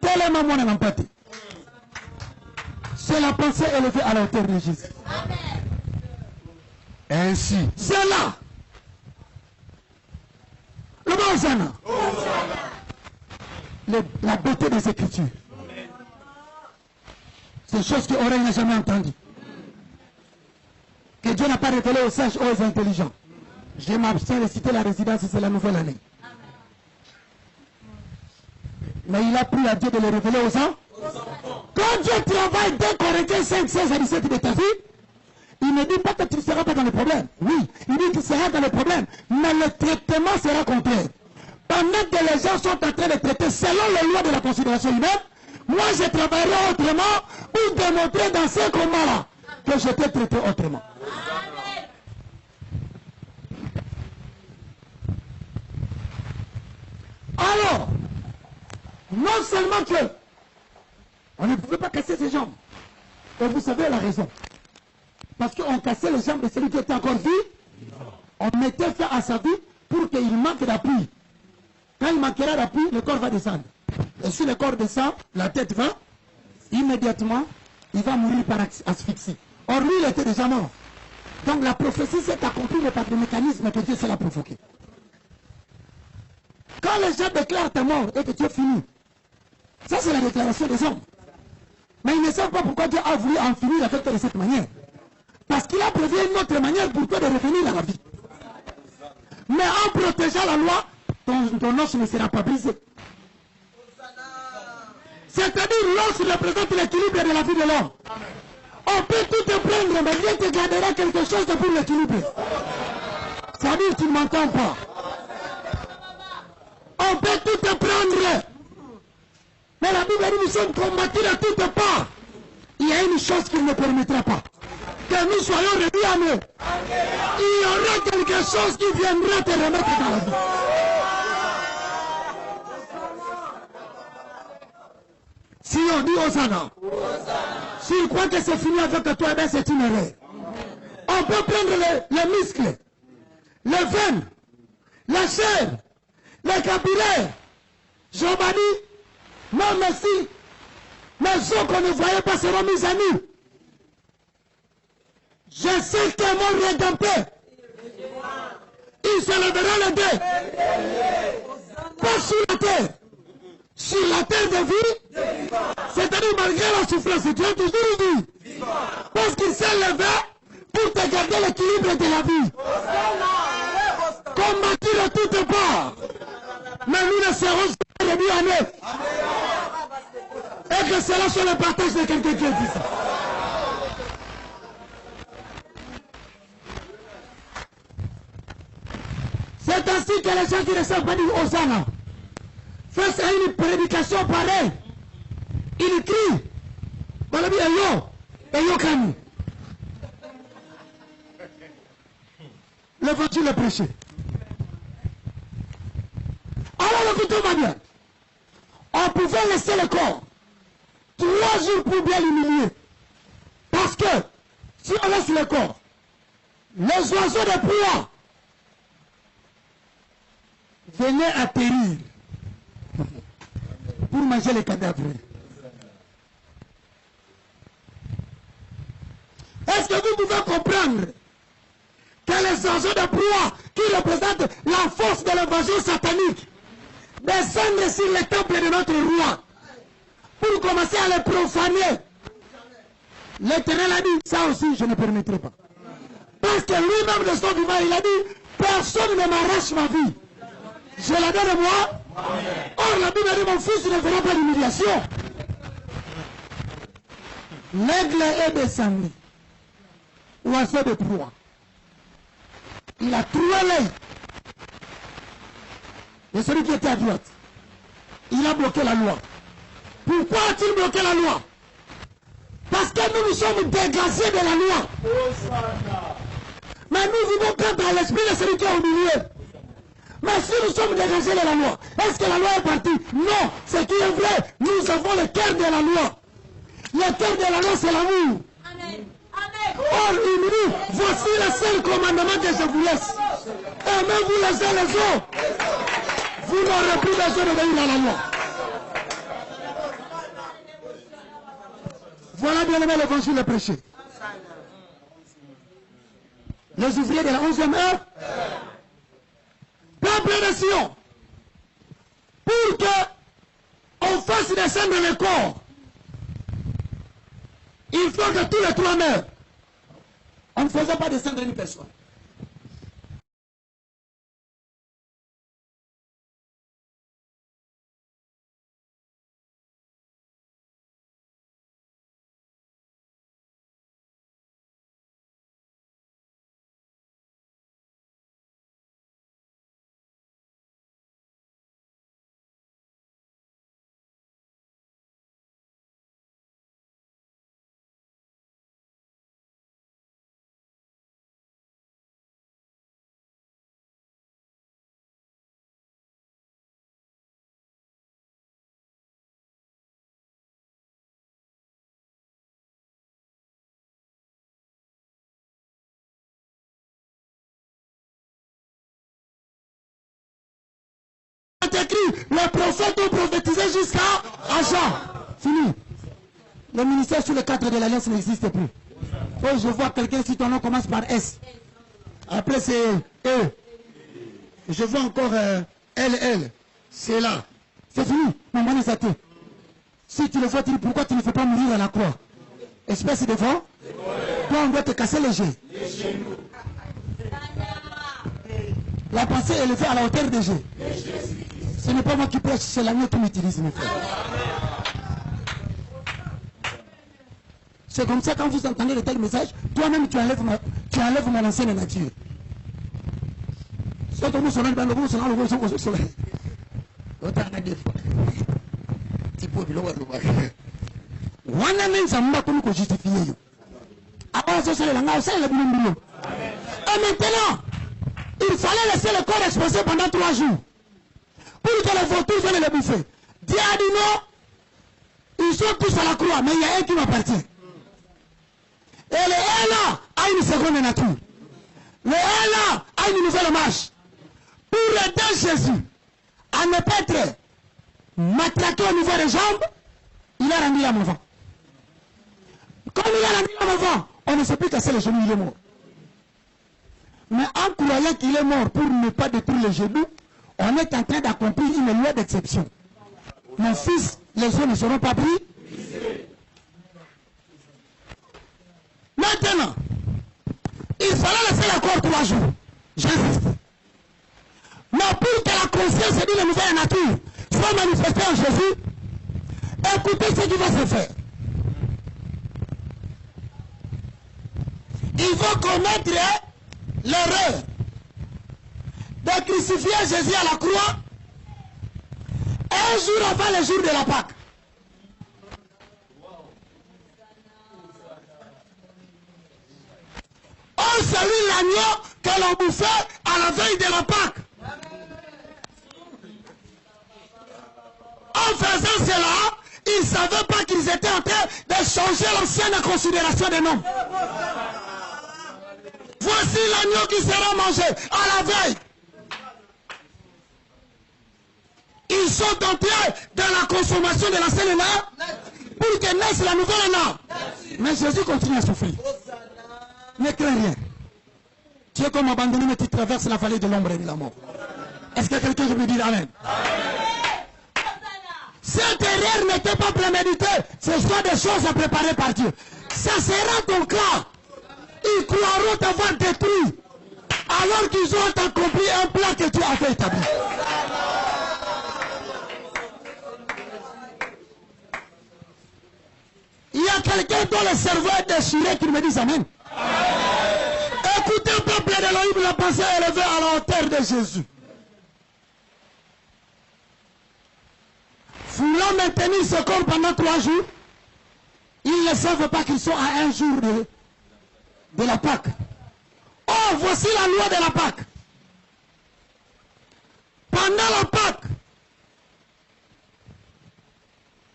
Tellement mon empathie. C'est la pensée élevée à la hauteur de Jésus. Ainsi, C'est là. Le bon Hosanna. La beauté des Écritures. C'est une chose que l'oreille n'a jamais entendues. Que Dieu n'a pas révélé aux sages ou aux intelligents. Je m'abstiens de citer la résidence, c'est la nouvelle année. Mais il a pris à Dieu de le révéler aux enfants. Quand Dieu travaille 2 Corinthiens 5, 16 à 17 de ta vie, il ne dit pas que tu ne seras pas dans le problème. Oui, il dit que tu seras dans le problème. Mais le traitement sera contraire. Pendant que les gens sont en train de traiter selon les lois de la considération humaine, moi je travaillerai autrement pour démontrer dans ce combat-là que je t'ai traité autrement. Alors, non seulement que on ne pouvait pas casser ses jambes, et vous savez la raison. Parce qu'on cassait les jambes de celui qui était encore vie, on mettait fin à sa vie pour qu'il manque d'appui. Quand il manquera d'appui, le corps va descendre. Et si le corps descend, la tête va, immédiatement, il va mourir par asphyxie. Or lui, il était déjà mort. Donc la prophétie s'est accomplie par des mécanismes que Dieu s'est provoqué. Quand les gens déclarent ta mort et que tu es fini, ça c'est la déclaration des hommes. Mais ils ne savent pas pourquoi Dieu a voulu en finir avec toi de cette manière. Parce qu'il a prévu une autre manière pour toi de revenir à la vie. Mais en protégeant la loi, ton os ne sera pas brisé. C'est-à-dire, l'os représente l'équilibre de la vie de l'homme. On peut tout te prendre, mais Dieu te gardera quelque chose pour l'équilibre. C'est-à-dire que tu ne m'entends pas. On peut tout te prendre. Mais la Bible dit, nous sommes combattus à toutes parts. Il y a une chose qui ne permettra pas. Que nous soyons réduits à nous. Il y aura quelque chose qui viendra te remettre dans la vie. Si on dit Hosanna, s'il croit que c'est fini avec toi, eh bien c'est une erreur. On peut prendre les muscles, les veines, la chair, les capillaires. Job a dit, non merci, mes os qu'on ne voyait pas seront mis à nu. Je sais que mon rédempteur, il se lèvera le deux. Pas sur la terre. Sur la terre de vie, c'est-à-dire malgré la souffrance, tu as toujours dit. Parce qu'il s'est levé pour te garder l'équilibre de la vie. Combattu de toutes parts. Mais nous ne serons jamais réduits à neuf. Et que cela soit le partage de quelqu'un qui dit ça. C'est ainsi que les gens qui ne savent pas dire Hosanna, face à une prédication pareille, il crie, Balabi Ayo, Ayo Kami. L'évangile est prêché. Alors écoutez-moi bien, on pouvait laisser le corps 3 jours pour bien l'humilier. Parce que si on laisse le corps, les oiseaux de proie venaient atterrir pour manger les cadavres. Est-ce que vous pouvez comprendre que les oiseaux de proie qui représentent la force de l'évangile satanique descendent sur le temple de notre roi pour commencer à les profaner? L'Éternel a dit, ça aussi je ne permettrai pas. Parce que lui-même de son vivant, il a dit, personne ne m'arrache ma vie. Je la donne à moi. Or la Bible dit, mon fils ne fera pas d'humiliation. L'aigle est descendu. Oiseau de proie. Il a troué l'œil de celui qui était à droite. Il a bloqué la loi. Pourquoi a-t-il bloqué la loi? Parce que nous sommes dégagés de la loi. Mais nous vivons quand à l'esprit de celui qui est au milieu. Mais si nous sommes dégagés de la loi, est-ce que la loi est partie? Non, ce qui est vrai, nous avons le cœur de la loi. Le cœur de la loi, c'est l'amour. Or, il nous dit, voici le seul commandement que je vous laisse. Aimez-vous les uns les autres. Vous n'aurez plus besoin de venir à la loi. Voilà bien aimé l'évangile est prêché. Les ouvriers de la 11e heure, peuple de Sion, pour que on fasse descendre le corps, il faut que tous les 3 meurent. On ne faisait pas descendre une personne. Écrit, les prophètes ont prophétisé jusqu'à Jean. Fini. Le ministère sur le cadre de l'Alliance n'existe plus. Oh, je vois quelqu'un, si ton nom commence par S. Après c'est E. Je vois encore LL. C'est là. C'est fini. Maman les athées. Si tu le vois, tu dis pourquoi tu ne fais pas mourir à la croix? Espèce de vent. Toi, on doit te casser les genoux. La pensée est élevée à la hauteur des genoux. Ce n'est pas moi qui prêche, c'est l'agneau qui m'utilise, mes frères. C'est comme ça, quand vous entendez de tels messages, toi-même tu enlèves mon ancienne nature. Et maintenant, il fallait laisser le corps exposé pendant 3 jours pour que les vautours viennent le bouffer. Dieu a dit non, ils sont tous à la croix, mais il y a un qui m'appartient. Et le un là a une seconde nature. Le un là a une nouvelle marche. Pour aider Jésus à ne pas être matraqué au niveau des jambes, il a rendu l'âme avant. Comme il a rendu l'âme avant, on ne sait plus casser les genoux, il est mort. Mais en croyant qu'il est mort pour ne pas détruire les genoux, on est en train d'accomplir une loi d'exception. Mon fils, les os ne seront pas pris. Maintenant, il fallait laisser le corps 3 jours. J'insiste. Mais pour que la conscience de la nouvelle nature soit manifestée en Jésus, écoutez ce qui va se faire. Ils vont commettre l'erreur de crucifier Jésus à la croix un jour avant le jour de la Pâque. Oh, c'est lui l'agneau que l'on bouffait à la veille de la Pâque. En faisant cela, ils ne savaient pas qu'ils étaient en train de changer l'ancienne considération des noms. Voici l'agneau qui sera mangé à la veille. Ils sont entrés dans la consommation de l'ancienne nature pour que naisse la nouvelle nature. Mais Jésus continue à souffrir. Ne crains rien. Tu es comme abandonné, mais tu traverses la vallée de l'ombre et de la mort. Est-ce que quelqu'un peut me dire Amen? Cette erreur n'était pas préméditée. Ce sont des choses à préparer par Dieu. Ça sera ton cas. Ils croiront t'avoir détruit alors qu'ils ont accompli un plan que Dieu avait établi. Il y a quelqu'un dont le cerveau est déchiré qui me dit Amen. Écoutez, peuple d'Élohim, la pensée est élevée à la hauteur de Jésus. Voulant maintenir ce corps pendant 3 jours, ils ne savent pas qu'ils sont à un jour de la Pâque. Oh, voici la loi de la Pâque. Pendant la Pâque,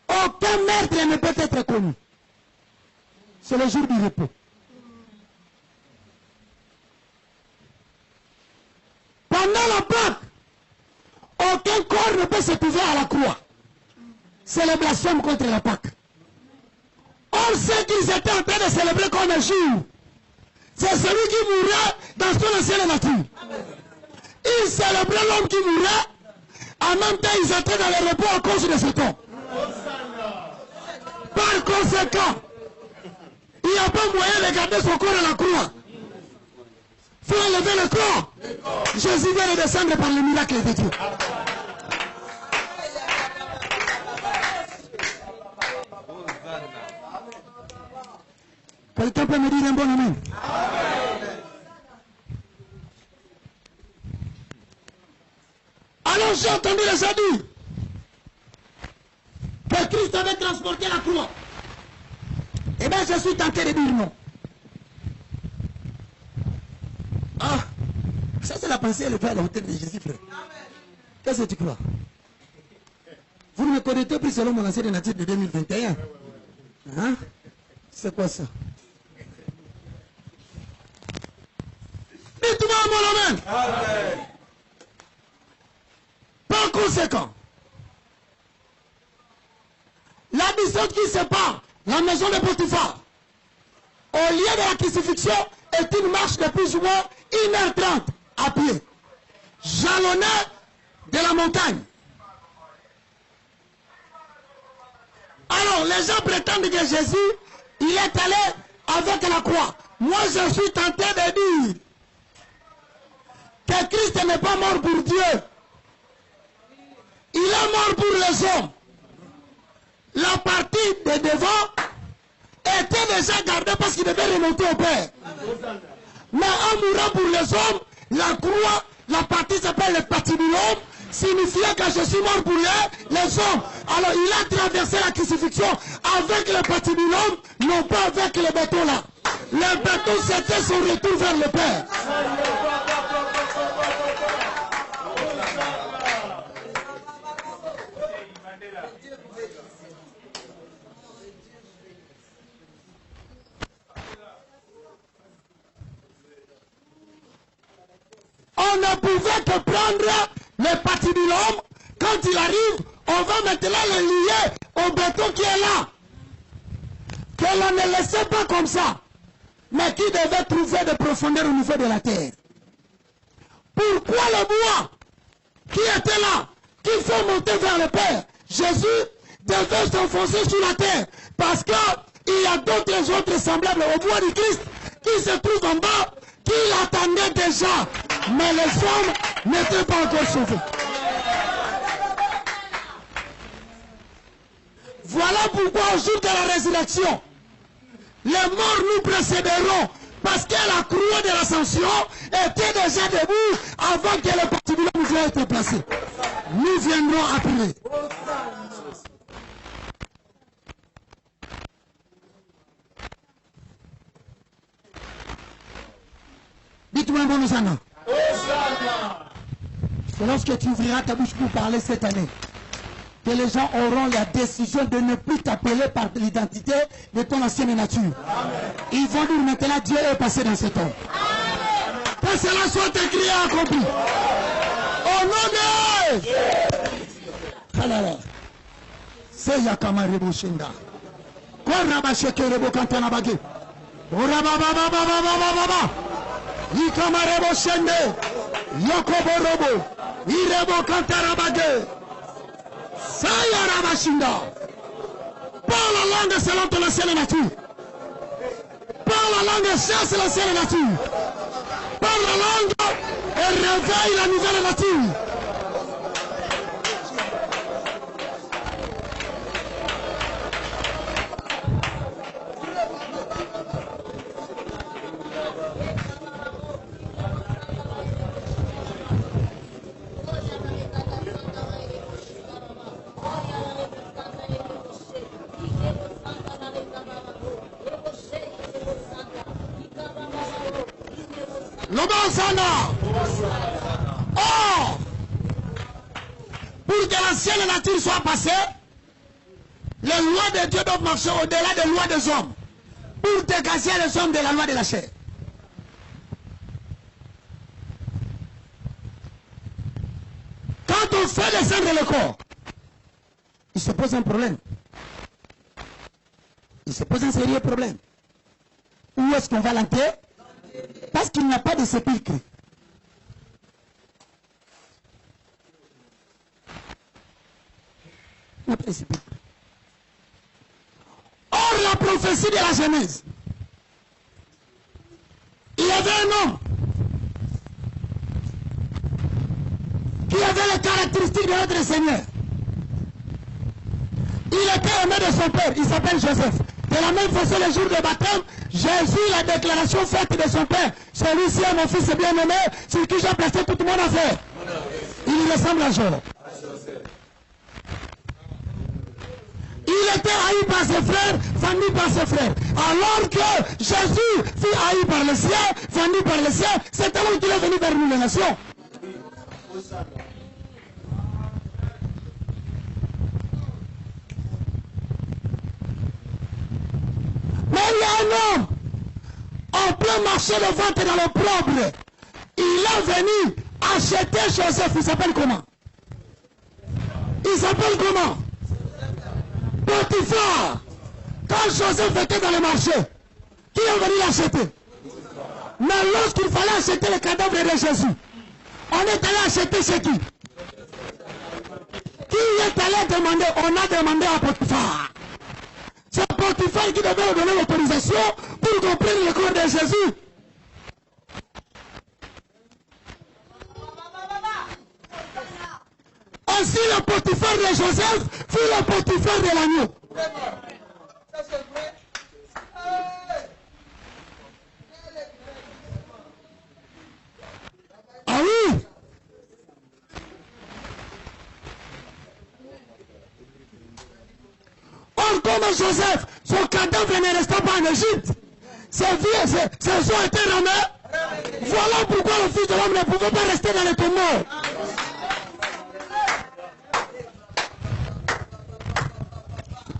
aucun meurtre ne peut être connu. C'est le jour du repos. Pendant la Pâque, aucun corps ne peut se trouver à la croix. C'est le blasphème contre la Pâque. On sait qu'ils étaient en train de célébrer comme un jour. C'est celui qui mourrait dans son ancienne nature. Ils célébraient l'homme qui mourrait. En même temps, ils étaient dans le repos à cause de ce temps. Par conséquent, il n'y a pas moyen de garder son corps à la croix. Il faut enlever le corps. Jésus vient de descendre par le miracle de Dieu. Quelqu'un peut me dire un bon amen? Alors j'ai entendu les gens dire que Christ avait transporté la croix. Eh bien, je suis tenté de dire non. Ah, ça c'est la pensée élevée à la hauteur de Jésus, frère. Qu'est-ce que tu crois? Vous ne me connaissez plus selon mon ancienne nature de 2021. Hein? C'est quoi ça? Dites-moi mon amen. Amen. Par conséquent, la distance qui sépare la maison de Potiphar au lieu de la crucifixion est une marche de plus ou moins 1h30 à pied, jalonnée de la montagne. les gens prétendent que Jésus, il est allé avec la croix. Moi, je suis tenté de dire que Christ n'est pas mort pour Dieu. Il est mort pour les hommes. La partie de devant était déjà gardée parce qu'il devait remonter au Père. Mais en mourant pour les hommes, la croix, la partie s'appelle le patibulum, signifiait que je suis mort pour les hommes. Alors il a traversé la crucifixion avec le patibulum, non pas avec le béton là. Le béton c'était son retour vers le Père. On ne pouvait que prendre le patibulum. Quand il arrive, on va maintenant le lier au béton qui est là. Que l'on ne laissait pas comme ça, mais qui devait trouver des profondeurs au niveau de la terre. Pourquoi le bois qui était là, qu'il faut monter vers le Père? Jésus devait s'enfoncer sous la terre, parce qu'il y a d'autres autres semblables au bois du Christ qui se trouvent en bas, qui l'attendaient déjà, mais les hommes n'étaient pas encore sauvés. Voilà pourquoi au jour de la résurrection, les morts nous précéderont, parce que la croix de l'ascension était déjà debout avant que le patibulum nous ait été placé. Nous viendrons après. Dites-moi un bon Hosanna. C'est lorsque tu ouvriras ta bouche pour parler cette année que les gens auront la décision de ne plus t'appeler par l'identité de ton ancienne nature. Amen. Ils vont dire maintenant Dieu est passé dans cet homme. Que cela soit écrit et accompli. Au nom de... Alors, c'est Yakamarebo Shinda. Korabashekerebo Kantanabage. Orabababababababa. Yikamarebo Shende. Yokoborobo. Irebo Kantarabage. Sayarabashinda. Parle la langue selon ton ancienne nature. Parle la langue chasse l'ancienne nature. Parle la langue et réveille la nouvelle nature. Or, pour que l'ancienne nature soit passée, les lois de Dieu doivent marcher au-delà des lois des hommes, pour dégager les hommes de la loi de la chair. Quand on fait descendre le corps, il se pose un problème. Il se pose un sérieux problème. Où est-ce qu'on va l'enterrer? Parce qu'il n'y a pas de sépulcre. Il n'y a pas de sépulcre. Or, la prophétie de la Genèse, il y avait un homme qui avait les caractéristiques de notre Seigneur. Il était aimé de son père, il s'appelle Joseph. De la même façon, le jour de baptême, Jésus, la déclaration faite de son père, celui-ci est mon fils bien-aimé, sur qui j'ai placé toute mon affaire. Il ressemble à Job. Il était haï par ses frères, vendu par ses frères. Alors que Jésus fut haï par les siens, vendu par les siens, c'est alors qu'il est venu vers nous les nations. Mais il y a un homme, en plein marché de vente dans l'opprobre, il est venu acheter Joseph. Il s'appelle comment? Il s'appelle comment? Potiphar. Quand Joseph était dans le marché, qui est venu l'acheter? Mais lorsqu'il fallait acheter le cadavre de Jésus, on est allé acheter chez qui? Qui est allé demander? On a demandé à Potiphar. Potiphar qui devait lui donner l'autorisation pour comprendre le corps de Jésus. Ainsi le Potiphar de Joseph fut le Potiphar de l'agneau. Ah oui. Or, comme Joseph, son cadavre ne resta pas en Égypte. Ses os étaient ramenés. Voilà pourquoi le Fils de l'homme ne pouvait pas rester dans les tombeaux.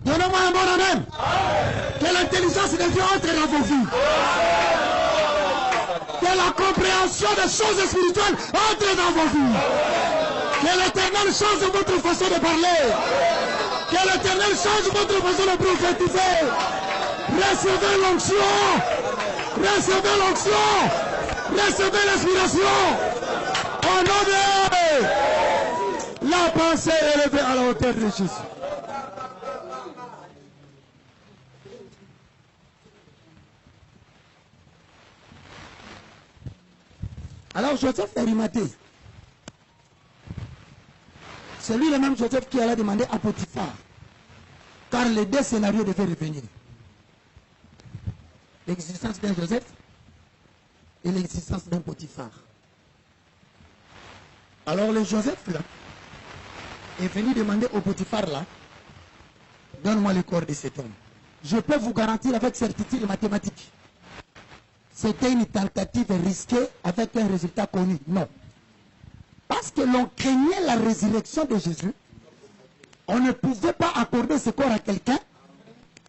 Donnez-moi un bon amen. Que l'intelligence de Dieu entre dans vos vies. Que la compréhension des choses spirituelles entre dans vos vies. Que l'Éternel change votre façon de parler. Que l'Éternel change votre façon de prophétiser. Recevez l'onction. Recevez l'onction. Recevez l'inspiration. Au nom de la pensée élevée à la hauteur de Jésus. Alors Joseph Arimathée, c'est lui le même Joseph qui allait demander à Potiphar, car les deux scénarios devaient revenir. L'existence d'un Joseph et l'existence d'un Potiphar. Alors le Joseph là est venu demander au Potiphar là, donne-moi le corps de cet homme. Je peux vous garantir avec certitude mathématique. C'était une tentative risquée avec un résultat connu. Non. Parce que l'on craignait la résurrection de Jésus, on ne pouvait pas accorder ce corps à quelqu'un,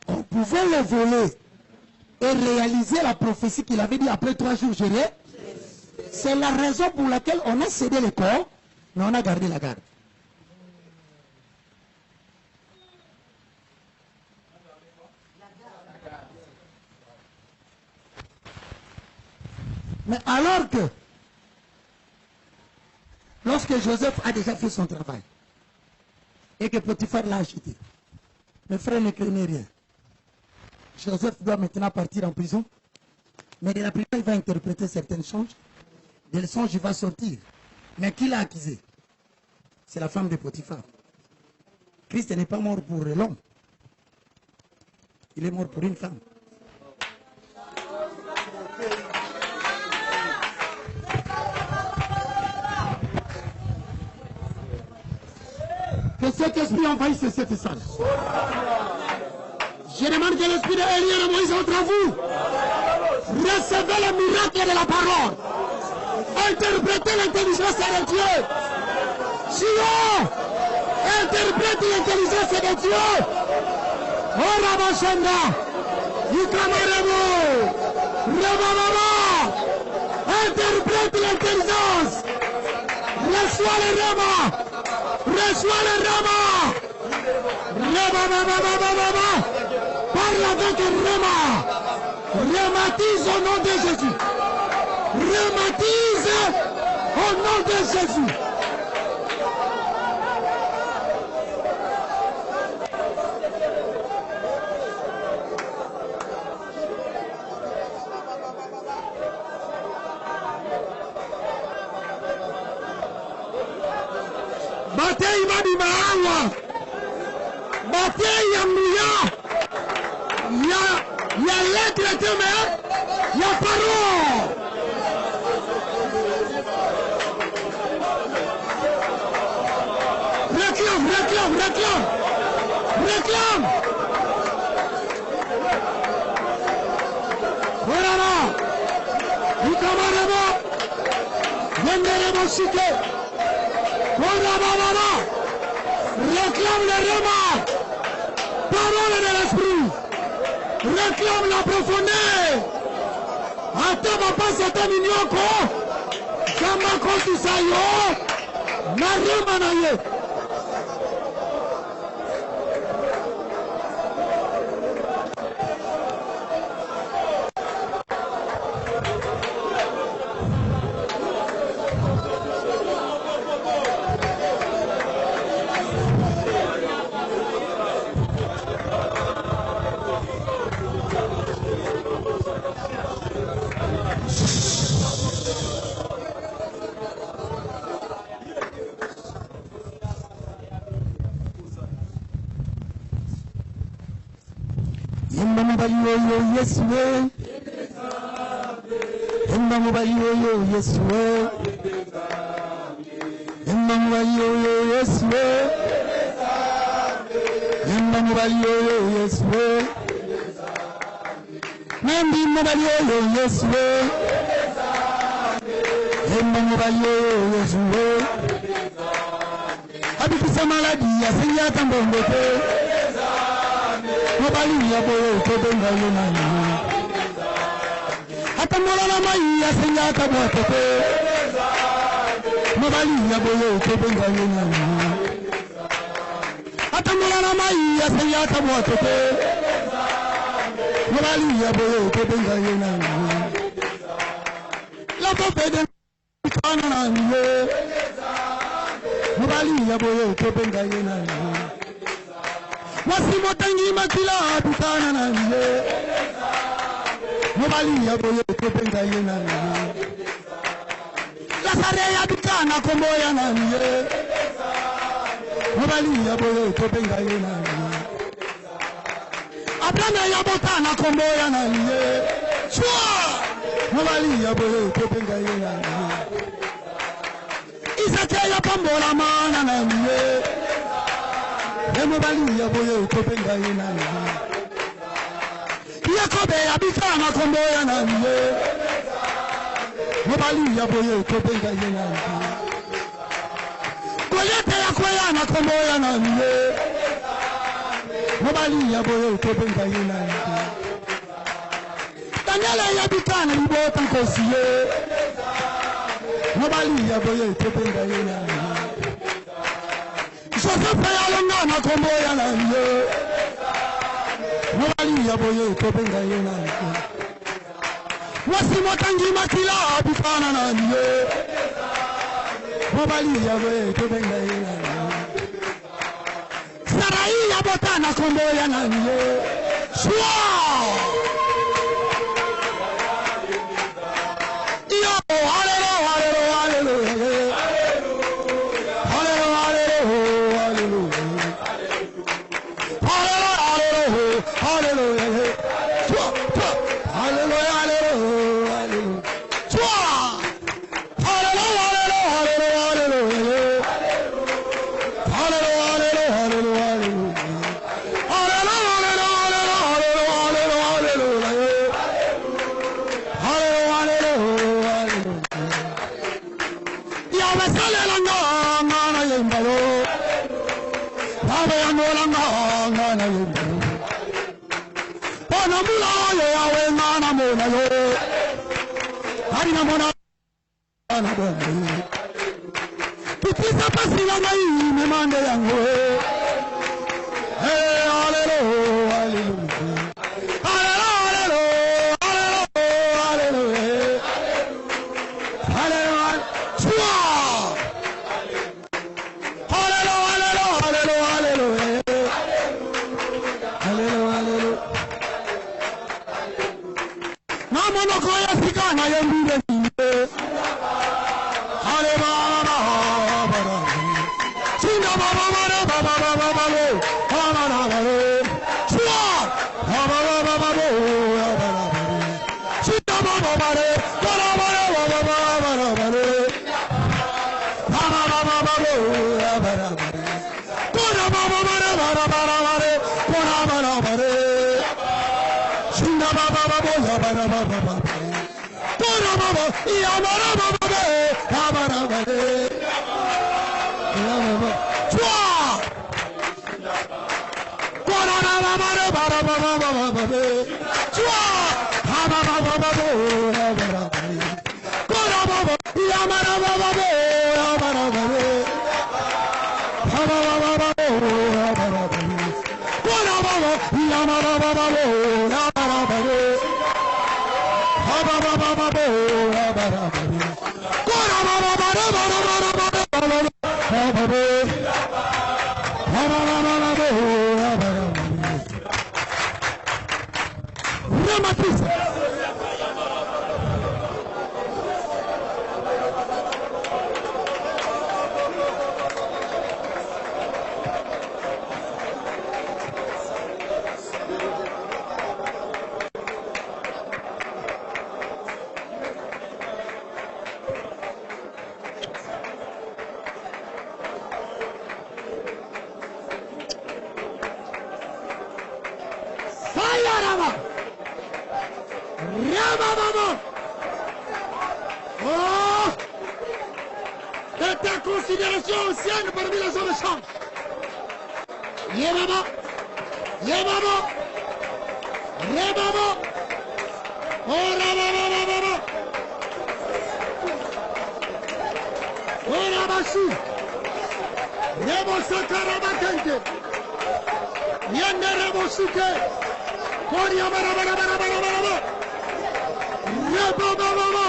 on pouvait le voler et réaliser la prophétie qu'il avait dit après 3 jours, j'irai. C'est la raison pour laquelle on a cédé le corps, mais on a gardé la garde. Mais alors que, lorsque Joseph a déjà fait son travail, et que Potiphar l'a acheté, mes frères ne craignez rien. Joseph doit maintenant partir en prison, mais de la prison, il va interpréter certains songes. De le songe, il va sortir. Mais qui l'a accusé? C'est la femme de Potiphar. Christ n'est pas mort pour l'homme. Il est mort pour une femme. Que cet esprit envahisse cette salle. Je demande que l'esprit d'Élie et Moïse entre vous. Recevez le miracle de la parole. Interprétez l'intelligence de Dieu. Sion, interprète l'intelligence de Dieu. Oh Rabashanda, Ikamaremo, Rabababa, interprète l'intelligence. Reçois le Rama. Reçois le Rama. Rabababa. Parle avec Rama. Rhématise au nom de Jésus. Rhématise au nom de Jésus. Batei Madimawa. Batei Yamuya. Il y a lettre de mer, il y a parole. Réclame, réclame, réclame. Réclame. Voilà. Ikamaremo. Yenderemo Shike. Voilà. Réclame le Rema. Parole de l'esprit. Réclame la profondeur. Ataba pas Minyoko. Zamako Sisayo. Narima Naye. mubali oyo Yesu we. Emba mubali oyo Yesu we. Emba mubali oyo Yesu we. Emba mubali oyo Yesu we. Nambi mubali oyo Yesu we. Emba mubali oyo Yesu we. Abikisa maladi yasenja tambongote. Mubali yaboyo utobenga yonani. Hata molala mai yasenja tabwatote. Mubali yaboyo utobenga yonani. Hata molala mai yasenja tabwatote. Mubali yaboyo utobenga yonani. La popede kana naniye. Mubali yaboyo utobenga yonani. Wasimotangi makila dukana naniye. Mubali yaboyo utobenga yonani. Lasare ya dukana komboya naniye. Mubali yaboyo utobenga yonani. Abrana yabotana komboya naniye. Chua! Mubali yaboyo utobenga yonani. Isake ya pambola mana naniye. Mubali yaboyo utobenga yonani. Yakobe abikana komboya naniye. Mubali yaboyo utobenga yonani. Koyete yakweyana komboya naniye. Mubali yaboyo utobenga yonani. Daniela yabikana libota nkosiye. Mubali yaboyo utobenga yonani. Joseph yalongana komboya naniye. Mubali yaboyo utobenga yonani. Wasimotangi makila abikana naniye. Mubali yaboyo utobenga yonani. Sarai yabotana komboya naniye. Shua! Yo, hallelujah, hallelujah, hallelujah. Hallelujah, hallelujah, hallelujah. Hallelujah, chua, chua. Hallelujah, hallelujah, hallelujah. Chua! Hallelujah, hallelujah, hallelujah, hallelujah. Hallelujah, hallelujah, hallelujah, hallelujah. Kitisa pasila ngai memande yango. Hey, hallelujah, hallelujah. Hallelujah, hallelujah, hallelujah. Hallelujah. Chua! Hallelujah, hallelujah, hallelujah. Hallelujah, hallelujah. Namo no koya sikana yembire ninde. Rama. Rama, maman. Oh! De ta considération ancienne parmi les hommes changent. Yé maman. Yé maman. Ré maman. Oh, Rama, maman, maman. Oh, Ramasu. Remo Sakarabatente. Yende Remo Suke. Koria Barabara. Rebo Mama. Mama.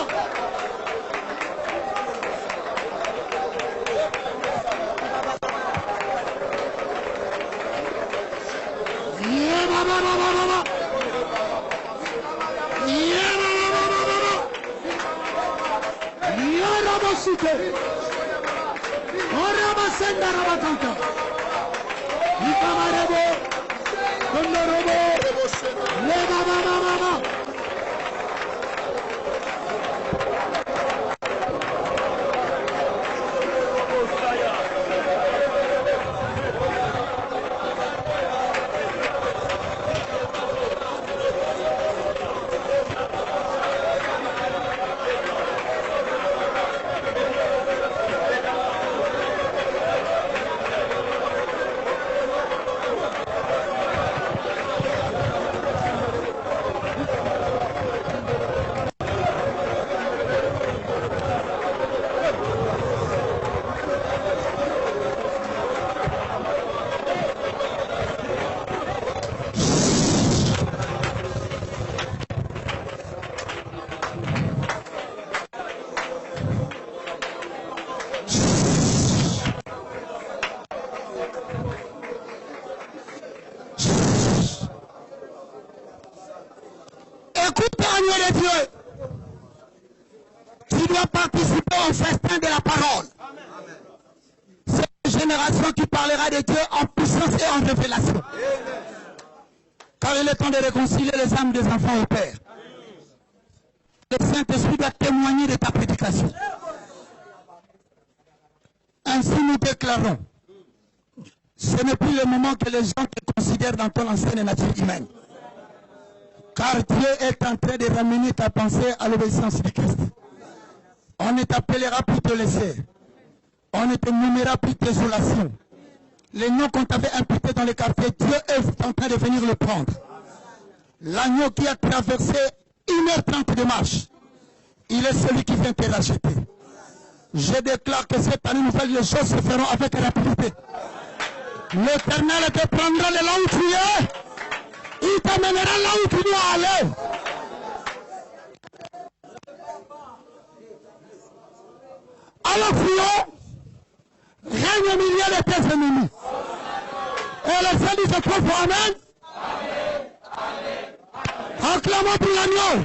Suke. Orama senda rabatanta. Ikamarebo. Kondorobo. Leba mama. Écoute, agneau de Dieu, tu dois participer au festin de la parole. C'est une génération qui parlera de Dieu en puissance et en révélation. Car il est temps de réconcilier les âmes des enfants au Père. Le Saint-Esprit doit témoigner de ta prédication. Ainsi nous déclarons, ce n'est plus le moment que les gens te considèrent dans ton ancienne nature humaine. Car Dieu est en train de ramener ta pensée à l'obéissance du Christ. On ne t'appellera plus te laisser. On ne te nommera plus désolation. Les noms qu'on t'avait imputés dans les quartiers, Dieu est en train de venir le prendre. L'agneau qui a traversé 1h30 de marche, il est celui qui vient te racheter. Je déclare que cette année nouvelle, les choses se feront avec rapidité. L'Éternel te prendra de là où tu es. Il t'amènera là où tu dois aller. Alors prions, règne au milieu de tes ennemis. Et le Seigneur dit trois fois Amen. Acclamons pour l'agneau.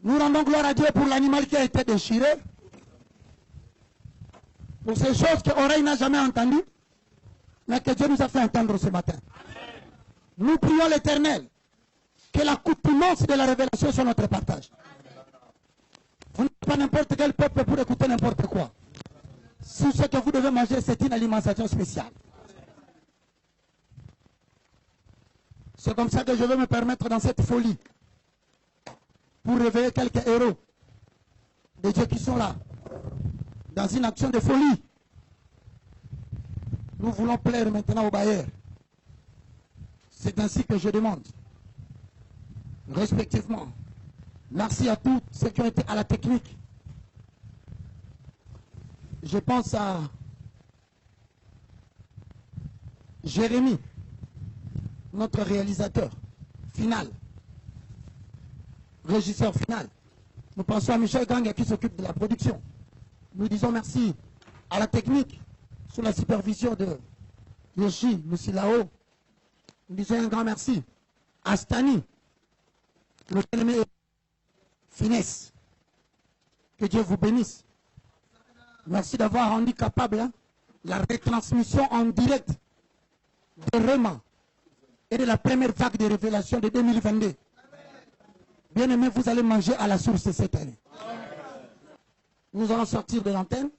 Nous rendons gloire à Dieu pour l'animal qui a été déchiré, pour ces choses que l'oreille n'a jamais entendues, mais que Dieu nous a fait entendre ce matin. Nous prions l'Éternel, que l'accoutumance de la révélation soit notre partage. Vous n'êtes pas n'importe quel peuple pour écouter n'importe quoi. Si ce que vous devez manger, c'est une alimentation spéciale. C'est comme ça que je veux me permettre dans cette folie, pour réveiller quelques héros de Dieu qui sont là, dans une action de folie. Nous voulons plaire maintenant aux bailleurs. C'est ainsi que je demande, respectivement, merci à tous ceux qui ont été à la technique. Je pense à Jérémy, notre réalisateur final, régisseur final. Nous pensons à Michel Ganga qui s'occupe de la production. Nous disons merci à la technique sous la supervision de Yoshi Musilao. Nous disons un grand merci à Stani, le bien-aimé Finesse. Que Dieu vous bénisse. Merci d'avoir rendu capable la retransmission en direct de Rema et de la première vague de révélation de 2022. Bien-aimés, vous allez manger à la source cette année. Nous allons sortir de l'antenne.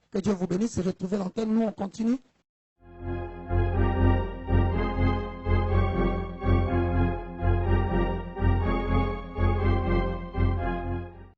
Que Dieu vous bénisse et retrouver l'antenne. Nous, on continue.